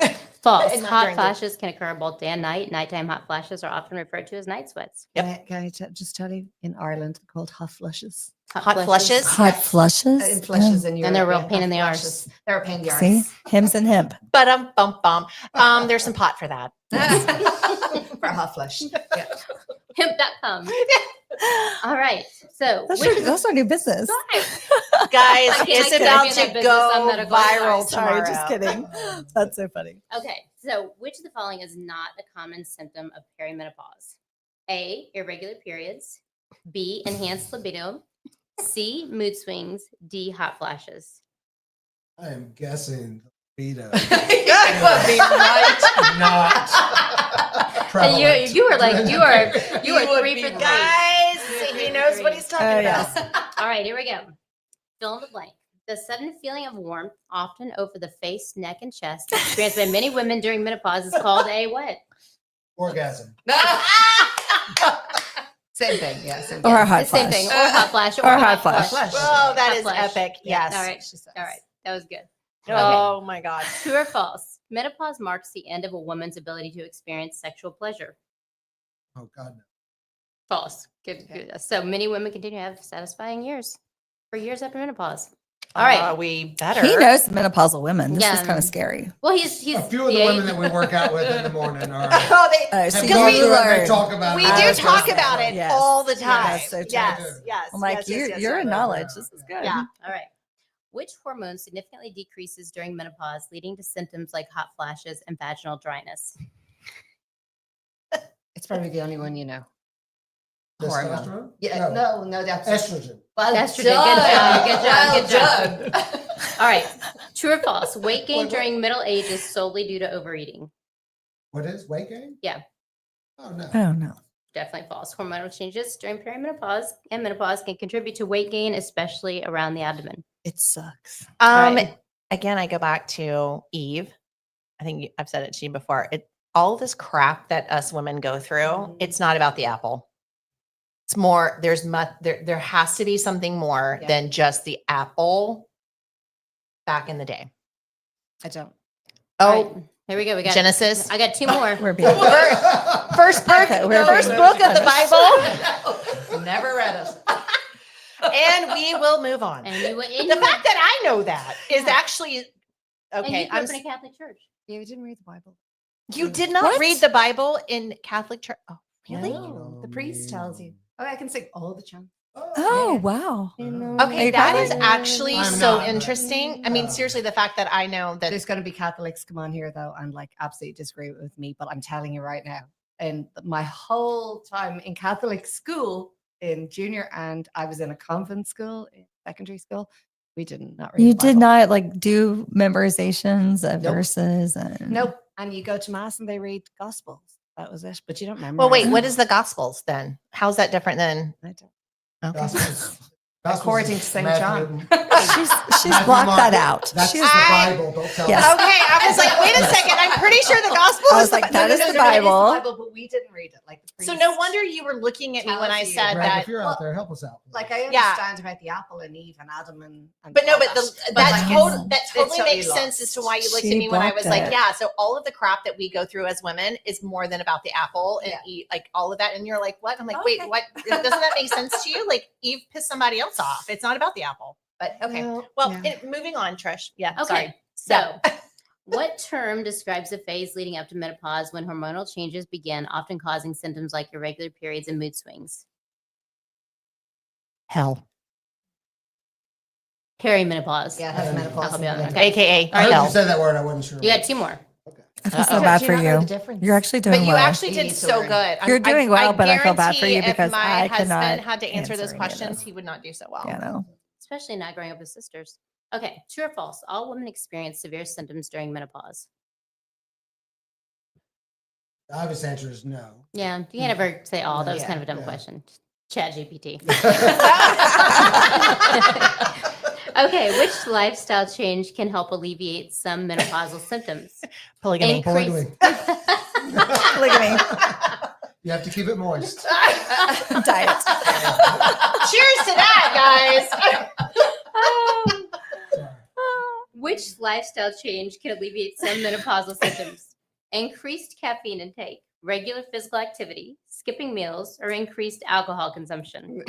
False. And not Hot during the- flashes can occur both day and night. Nighttime hot flashes are often referred to as night sweats. Can I just tell you, in Ireland, they're called hot flushes. Hot flushes? Hot flushes. In flushes in Europe. And they're a real yeah, pain in hot the arse. flushes. They're a pain in the arse. See, hims and hemp. But bum. There's some pot for that. For a hot flush. Yeah. Hemp.com. All right. So, That's our new business. Guys, I can't it's be in about that to business. go I'm medical viral advice. tomorrow. Sorry, just kidding. That's so funny. okay. So, which of the following is not a common symptom of perimenopause? A. Irregular periods. B. Enhanced libido. C. Mood swings. D. Hot flashes. I am guessing libido. That would be right. Not And prevalent. you were like, you are would 3 be for 3. Guys, he knows what he's talking Oh, about. yes. All right, here we go. Fill in the blank. The sudden feeling of warmth, often over the face, neck, and chest, experienced by many women during menopause, is called a what? Orgasm. Same thing. Yeah. Same Or a thing. hot The same flash. thing. Or hot flash. Or hot flash. Oh, that Hot is flash. epic. Yeah, Yes. all right. She says. All right. That was good. Oh my God. True or false? Menopause marks the end of a woman's ability to experience sexual pleasure. Oh, God, no. False. Good. So many women continue to have satisfying years for years after menopause. All right. We better. He knows menopausal women. This is Yeah. kind of scary. Well, he's A few of the yeah, women that we work out with in the morning are Oh, they, Oh, have so Because gone we through it and they learn. talk about we it. do was talk gonna about say, it yes. all the Yeah, time. that's so true. Yes, yes. I'm like, yes, yes, yes, you're yes. in knowledge. This is good. Yeah. All right. Which hormone significantly decreases during menopause, leading to symptoms like hot flashes and vaginal dryness? It's probably the only one you know. Testosterone? Yeah. No, that's Estrogen. well Estrogen. done. Good job. Well done. All right. True or false? Weight gain What? during middle age is solely due to overeating. What is weight gain? Yeah. Oh, no. I don't know. Definitely false. Hormonal changes during perimenopause and menopause can contribute to weight gain, especially around the abdomen. It sucks. right. Again, I go back to Eve. I think I've said it to you before. All this crap that us women go through, it's not about the apple. It's more, there has to be something more Yeah. than just the apple back in the day. I don't. Oh, All right. Here we go. We got Genesis. I got 2 more. We're being First book, Okay, we're first being book of the Bible. Never read it. And we will move on. And you, The fact that I know that is actually and okay. you grew I'm up in a Catholic church. Yeah, we didn't read the Bible. you did not What? read the Bible in Catholic church. Oh, really? No, the priest tells you. Oh, I can sing all the chants. Oh, wow. Okay, Are you that is Catholic? actually I'm so not, but- interesting. I mean, seriously, the fact that I know that There's going to be Catholics come on here though and like absolutely disagree with me, but I'm telling you right now, and my whole time in Catholic school in junior and I was in a convent school in secondary school, we did not read. You the did Bible. not like do memorizations of Nope. verses and Nope. And you go to mass and they read gospels. That was it. But you don't memorize. well, wait, them. what is the Gospels then? How's that different than? I don't. Okay. According to St. John. she's Matthew, blocked Mark, that out. That's She the is- Bible. Don't tell Yes. me. Okay, I was like, wait a second. I'm pretty sure the Gospel I is was the like, Bi- that is the it is Bible. but we didn't read it. Like the So priest no wonder you were looking at me when I tells you. said Greg, that. if you're out there, help us out. Like I Yeah. understand about the apple and Eve and Adam and But no, all but that. that like, that it's totally totally makes sense as to why you looked at She me when I blocked was like, it. yeah. So all of the crap that we go through as women is more than about the apple and Yeah. eat like all of that. And you're like, what? I'm like, wait, Okay. what? Doesn't that make sense to you? Like Eve pissed somebody else off. It's not about the apple. But okay. Well, yeah. moving on, Trish. Yeah. Okay. Sorry. So, what term describes the phase leading up to menopause when hormonal changes begin, often causing symptoms like irregular periods and mood swings? Hell. Perimenopause. Yeah, has Yeah. menopause. I'll help you out. in it. Okay. AKA I heard hell. you say that word. I wasn't sure. You got 2 more. I feel so Uh-oh. bad Do for you not know the you. difference? You're actually doing But you well. actually You did need to so learn. good. You're doing well, but I feel bad for you guarantee because if my I cannot husband had to answer those answer any of questions, this. he would not do so well. Yeah, no. Especially not growing up with sisters. Okay, true or false? All women experience severe symptoms during menopause. The obvious answer is no. Yeah, you can't ever say all. That was Yeah, kind of a dumb yeah. question. Chat GPT. Okay, which lifestyle change can help alleviate some menopausal symptoms? Polygamy. Polygamy. Polygamy. You have to keep it moist. Diet. Cheers to that, guys. Which lifestyle change can alleviate some menopausal symptoms? Increased caffeine intake, regular physical activity, skipping meals, or increased alcohol consumption?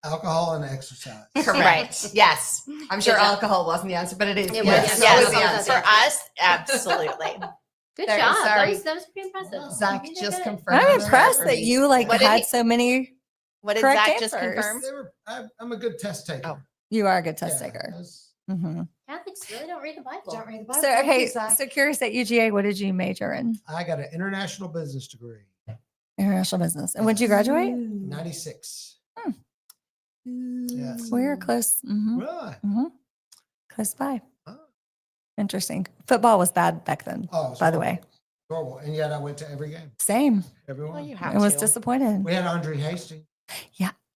Alcohol and exercise. Correct. Yes. I'm sure Good job. alcohol wasn't the answer, but it is. It was, Yes, yeah. that was Yes. the answer. For us, absolutely. Good Sorry, job. sorry. That was pretty impressive. Wow. Zach You did just good. confirmed. I'm that impressed for that me. you like What did had he- so many. What did Correct Zach just answers. confirm? I'm a good test taker. Oh. You are a good test Yeah, taker. that's- hmm Catholics really don't read the Bible. Don't read the Bible. So Thank okay, you, Zach. so curious at UGA, what did you major in? I got an international business degree. International business. And when did you graduate? 96. Yes. We were close. Right. Close by. Oh. Interesting. Football was bad back then, Oh, it was by the way. horrible. And yet I went to every game. Same. Every one. Well, you I have was to. disappointed. We had Andre Hastings.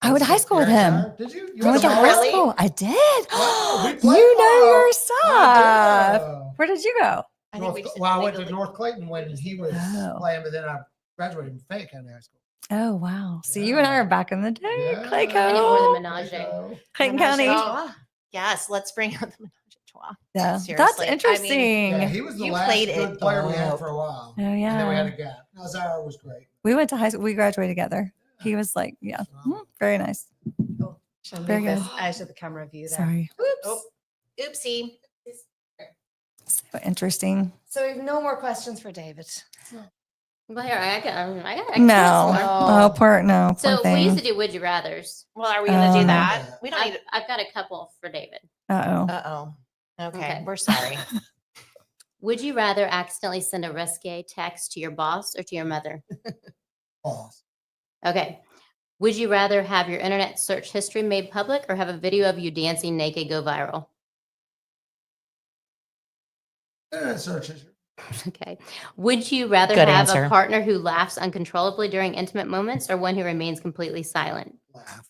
I went to high school with him. Did you? I went to high Really? school. I did. Wow, we played You know ball. your I stuff. did. Where did you go? I think we North, just well, I went to legally- North Clayton when he was Oh. playing, but then I graduated from Fayette County High School. Oh wow. So you and I are back in the day. Yeah. I need more Clayco. than menage. So, Clayton Menage County. a trois. Yes, let's bring out the menage a trois. Yeah. That's Seriously. I mean, interesting. yeah, he was the You last played good it player we had up. for a while. Oh And then we had yeah. a gap. Nazar was great. We went to high school. We graduated together. He was like, yeah. Very nice. Shall Very leave this good. out of the camera view there. Sorry. Oops. Oh. Oopsie. So interesting. So we have no more questions for David. Well, here, I got No. more. Oh, poor no. So Poor we used thing. to do would you rather's. Well, are we going to do Um, that? We don't need. I've got a couple for David. Uh-oh. Okay. Okay. We're sorry. Would you rather accidentally send a risque text to your boss or to your mother? Pause. Okay. Would you rather have your internet search history made public or have a video of you dancing naked go viral? Internet searches. Okay. Would you rather Good have answer. a partner who laughs uncontrollably during intimate moments or one who remains completely silent? Laugh.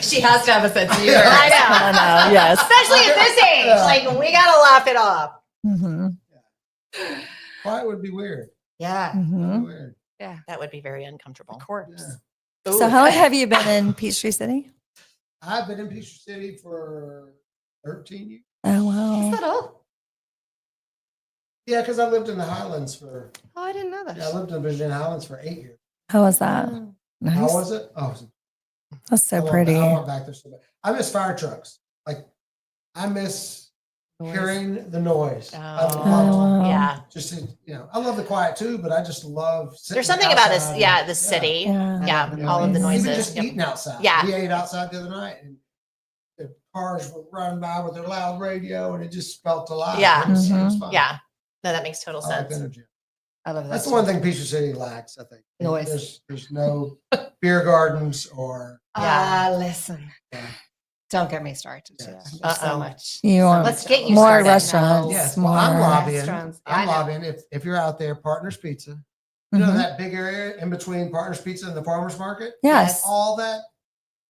She has to have a sense of humor. I Oh, know. no. Yes. Especially at this age. Yeah. Like, we got to laugh it off. Mm-hmm. Quiet would be weird. Yeah, That'd Mm-hmm. be weird. That would be very uncomfortable. a corpse. Yeah. So how long have you been in Peachtree City? I've been in Peachtree City for 13 years. Oh Is wow. that all? Yeah, because I lived in the Highlands for, Oh, I didn't know that. I lived in Virginia Highlands for 8 years. How was that? Oh. Nice. How was it? Oh, That's so I went- pretty. I went back there so bad. I miss fire trucks. Like, I miss hearing the noise. I Oh. love wow. Yeah. just to, I love the quiet too, but I just love. There's sitting something about this. outside Yeah. and- The city. Yeah. Yeah. Yeah. All of the Even noises. Even just Yep. eating outside. Yeah. We ate outside the other night, and the cars were running by with their loud radio, and it just felt alive. Yeah. It was Mhm. fun. Yeah. No, that makes total I like sense. energy. I love that. That's the one thing Peachtree City lacks, I think. Noise. There's no beer gardens or Yeah. Listen. Yeah. Don't get me started. Yes. Yeah, there's so Uh-oh. much. You want Let's get you more started. restaurants. yes. More. Well, I'm lobbying. restaurants. I I'm know. lobbying. If you're out there, Partners Pizza. You know Mhm. that big area in between Partners Pizza and the farmers market? Yes. All that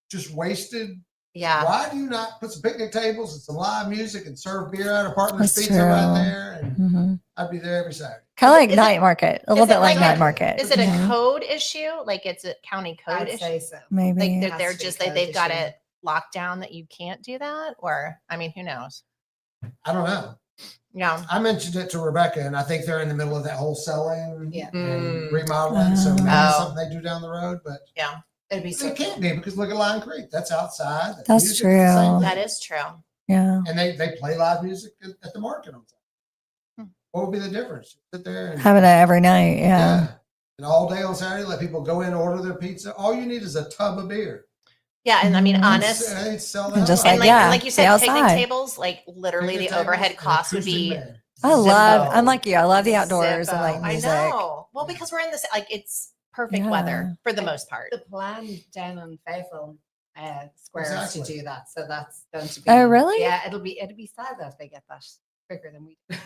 just wasted. Yeah. Why do you not put some picnic tables and some live music and serve beer out of Partners That's Pizza right true. there? And Mm-hmm. I'd be there every Saturday. Kind of like Is it- night market. A little is it bit like like night a- market. Is it a Mhm. code issue? Like it's a county code I'd issue? say so. Maybe. Like Has they're to be just like code they've got issue. it locked down that you can't do that? Or, I mean, who knows? I don't know. Yeah. I mentioned it to Rebecca, and I think they're in the middle of that whole selling Yeah. and Mm. remodeling. So maybe Oh. something they do down the road, but It'd be so it can't be because look at Lion Creek. That's outside. The That's music's the same true. That thing. is true. Yeah. And they play live music at the market on time. Hmm. What would be the difference? Sit there and Having it every night. Yeah. and all day on Saturday, let people go in and order their pizza. All you need is a tub of beer. Yeah, and I mean, Mhm. honest, It's sell And just out. and like, yeah, like you stay said, picnic outside. tables, like literally Picnic the tables overhead and cost would acoustic be. band. I love, Zippo. I'm like you, I love the outdoors and like Zippo. music. I know. Well, because we're in this, like, it's perfect Yeah. weather for the most part. The plan down on Fayetteville Square is Exactly. to do that. So that's going to be. Oh, really? Yeah, it'll be sad that they get that quicker than we do.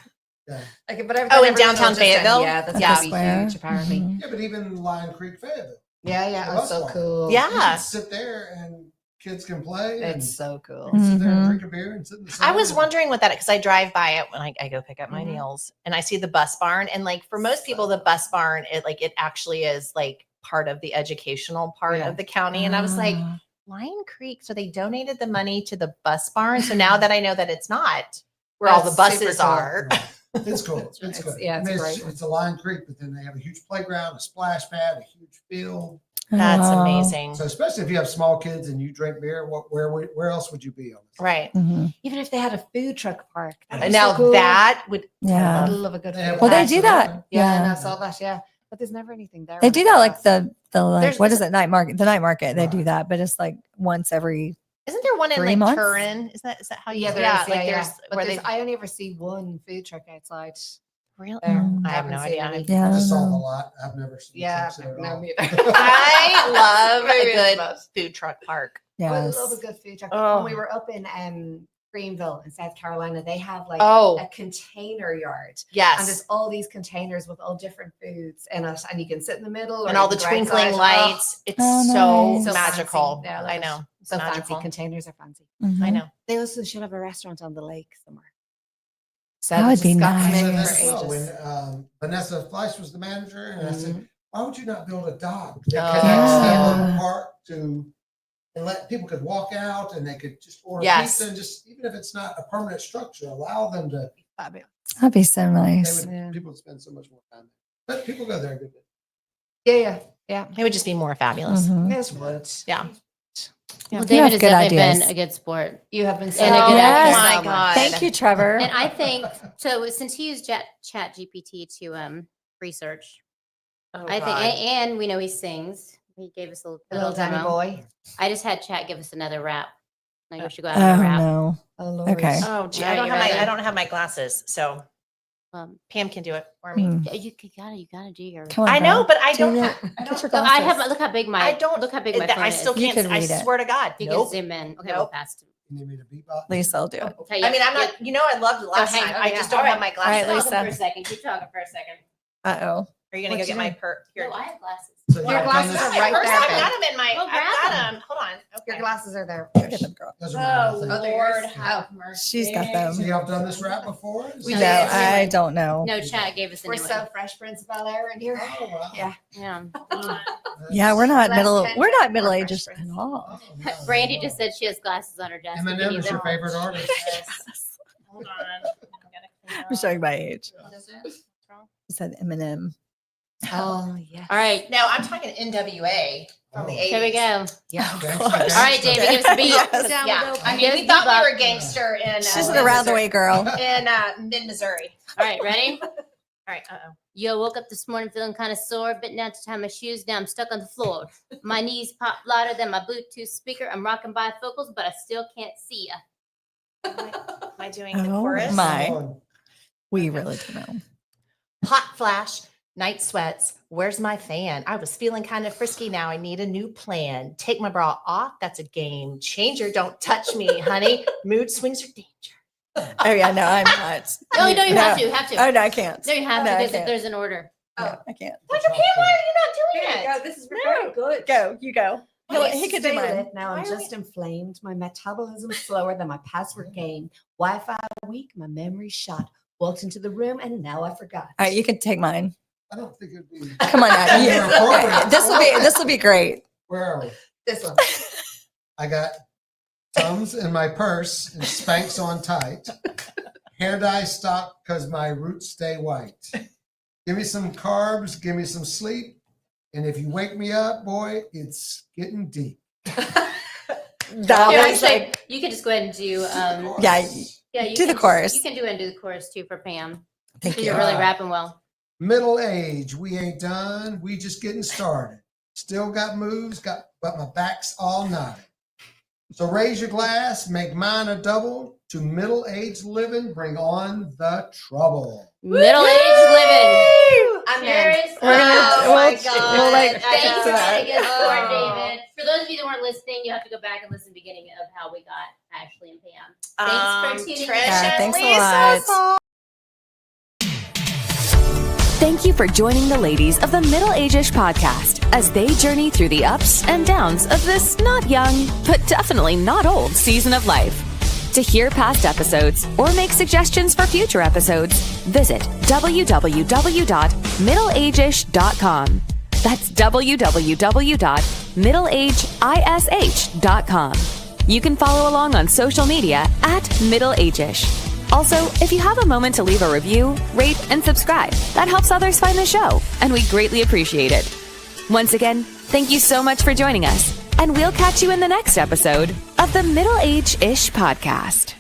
Yeah. Like, but Oh, in everything downtown will just end- Fayetteville? Yeah, that's Yeah. gonna be Square. huge. Apparently. Mhm. Yeah, but even Lion Creek, Fayetteville. Yeah, The yeah. Oh, bus so barn. cool. You Yeah. can sit there and kids can play. And It's so cool. you can sit there and Mhm. drink a beer and sit in the sun. I was wondering what that, because I drive by it when I go pick up my Mhm. meals, and I see the bus barn, and like for most people, the bus barn, it actually is like part of the educational part Yeah. of the county, and I was like, Ah. Lion Creek, so they donated the money to the bus barn. So now that I know that it's not where all the That's super buses cool. are. Right. It's cool. It's It's- good. yeah, it's I mean, great. it's a Lion Creek, but then they have a huge playground, a splash pad, a huge field. That's Wow. amazing. So especially if you have small kids and you drink beer, where else would you be on this? Right. Mhm. Even if they had a food truck park. that'd be Now so cool. that would, Yeah. I'd love a good They food have Well, they park. do that. Yeah, and I Yeah. saw that. Yeah, but there's never anything there. They when do I that go like back. the like, There's- what is it? Night market. The night market. They do Right. that, but it's like once every, isn't there one in 3 like months? Turin? Is that how you? Yeah, there yeah, is. like Yeah, there's yeah. But where there's, they I only ever see one food truck outside really. there. Mm. I have no haven't seen idea. any. yeah. I I just saw don't the know. lot. I've never seen Yeah, trucks there at no, all. me I love a Maybe it's good not. food truck park. I Yes. love a good food truck. Oh. When we were up in Greenville in South Carolina, they have like Oh. a container yard. And Yes. there's all these containers with all different foods in it, and you can sit in the middle, or And you all the can go twinkling outside. lights. It's Oh, so nice. So magical. fancy. Yeah, I love I it. know. It's So magical. fancy. Containers are fancy. I Mhm. know. They also should have a restaurant on the lake somewhere. So That they would just be got nice. them I in said that for as well. ages. When Vanessa Fleisch was the manager, and I said, Mhm. why would you not build a dock that Oh. connects that Yeah. little park to, and let people could walk out and they could just order Yes. pizza, and just, even if it's not a permanent structure, allow them to, Fabulous. That'd be so they nice. would, Yeah. people would spend so much more time. But people go there a good bit. Yeah. It would just be more fabulous. Mhm. This would. Yeah. Well, You David have has good definitely ideas. been a good sport. You have been And so a good good. actress. Oh my so much. God. Thank you, Trevor. And I think so. Since he used Chat GPT to research, Oh, I think, God. and we know he sings. He gave us a little Danny demo. boy. I just had Chat give us another rap. Like we should go out Oh and rap. no. Oh, Lord. Okay. Oh, gee, All I right, don't you have ready? I don't have my glasses, so Pam can do it for me. Hmm. Yeah, you gotta do your. Come on, I know, girl. but I Do don't. your- Have, I Get don't. your Look, I have. glasses. Look how big my. I don't. Look how big my that phone I is. still You can't. could I read it. swear to God, You nope. can zoom in. Okay, Nope. we'll pass to. You need me to beep Lisa, I'll do it. Okay, I mean, I'm not. You know, I loved it last hang time. on, I yeah. just don't All have right. my Keep glasses. All right, talking Lisa. for a second. Keep talking for a second. Uh-oh. Are you gonna What get you my need? Here. No, I have glasses. So Your I've done glasses this- are right First, there, I've babe. got them in my. Well, I've grab got them. them. Hold on. Your Okay. glasses are there. Get them, girl. Those are mine, I think. Lord, Oh. have mercy. She's got them. So y'all done this rap before? We No, know. it's a new I one. don't know. No, Chat gave us a We're new so one. fresh, Prince of Bel Air in here. Oh, wow. Yeah. Yeah. Yeah, we're not Less middle. than We're not 10 middle more ages fresh at prints. all. Oh, no, Brandy no. just said she has glasses on her desk. You can Eminem use is your them. favorite artist? Yes. Hold on. I gotta clean I'm showing up. my age. What is it? What's wrong? He said Eminem. Oh, yeah. All right. No, I'm talking NWA from the Oh. 80s. Here we go. Yeah. Gangsta, All right, gangsta. David, give us a beat. Yes. Yeah, I mean, Give we us thought bebop. we were gangster in. She's an mid- around the way girl. in mid-Missouri. All right, ready? All right. Yo, woke up this morning feeling kind of sore, bit down to tie my shoes. Now I'm stuck on the floor. My knees pop louder than my Bluetooth speaker. I'm rocking bifocals, but I still can't see ya. Am I doing the Oh, chorus? my. Come on. We really don't know. Hot flash, night sweats. Where's my fan? I was feeling kind of frisky. Now I need a new plan. Take my bra off. That's a game changer. Don't touch me, honey. Mood swings are danger. Oh yeah, no, I'm not. No, you have to. Have to. Oh no, I can't. No, you have No, I to because can't. there's an order. No, I can't. Dr. Pam, why are you not doing Here you it? go. This is very good. Go, you go. He could do Stay mine. lit. Now I'm Why are just inflamed. My metabolism's slower than my password game. Wi-Fi weak. My memory's shot. Walked into the room and now I forgot. All right, you can take mine. I don't think it'd be. Come on now. You're appropriate. This will be great. Where are we? This one. I got Tums in my purse and Spanx on tight. Hair dye stock because my roots stay white. Give me some carbs, give me some sleep. And if you wake me up, boy, it's getting deep. That Here, was actually, like, you can just go ahead and do. yeah. Yeah, you Do the can- chorus. You can do it and do the chorus too for Pam. Thank You're you. really rapping well. Middle age, we ain't done. We just getting started. Still got moves, but my back's all knotted. So raise your glass, make mine a double. To middle-aged living, bring on the trouble. Middle-aged living. I'm Cheers. We're gonna- Oh we'll- my God. we'll, like, Thanks check for that. getting us started, Oh. David. For those of you that weren't listening, you have to go back and listen to the beginning of how we got Ashley and Pam. Thanks for tuning in. Trish Yeah, and thanks a Lisa lot. Thank you for joining the ladies of the Middle Age-ish podcast as they journey through the ups and downs of this not young, but definitely not old season of life. To hear past episodes or make suggestions for future episodes, visit www.middleageish.com. That's www.middleageish.com. You can follow along on social media at Middle Age-ish. Also, if you have a moment to leave a review, rate, and subscribe, that helps others find the show, and we greatly appreciate it. Once again, thank you so much for joining us, and we'll catch you in the next episode of the Middle Age-ish podcast.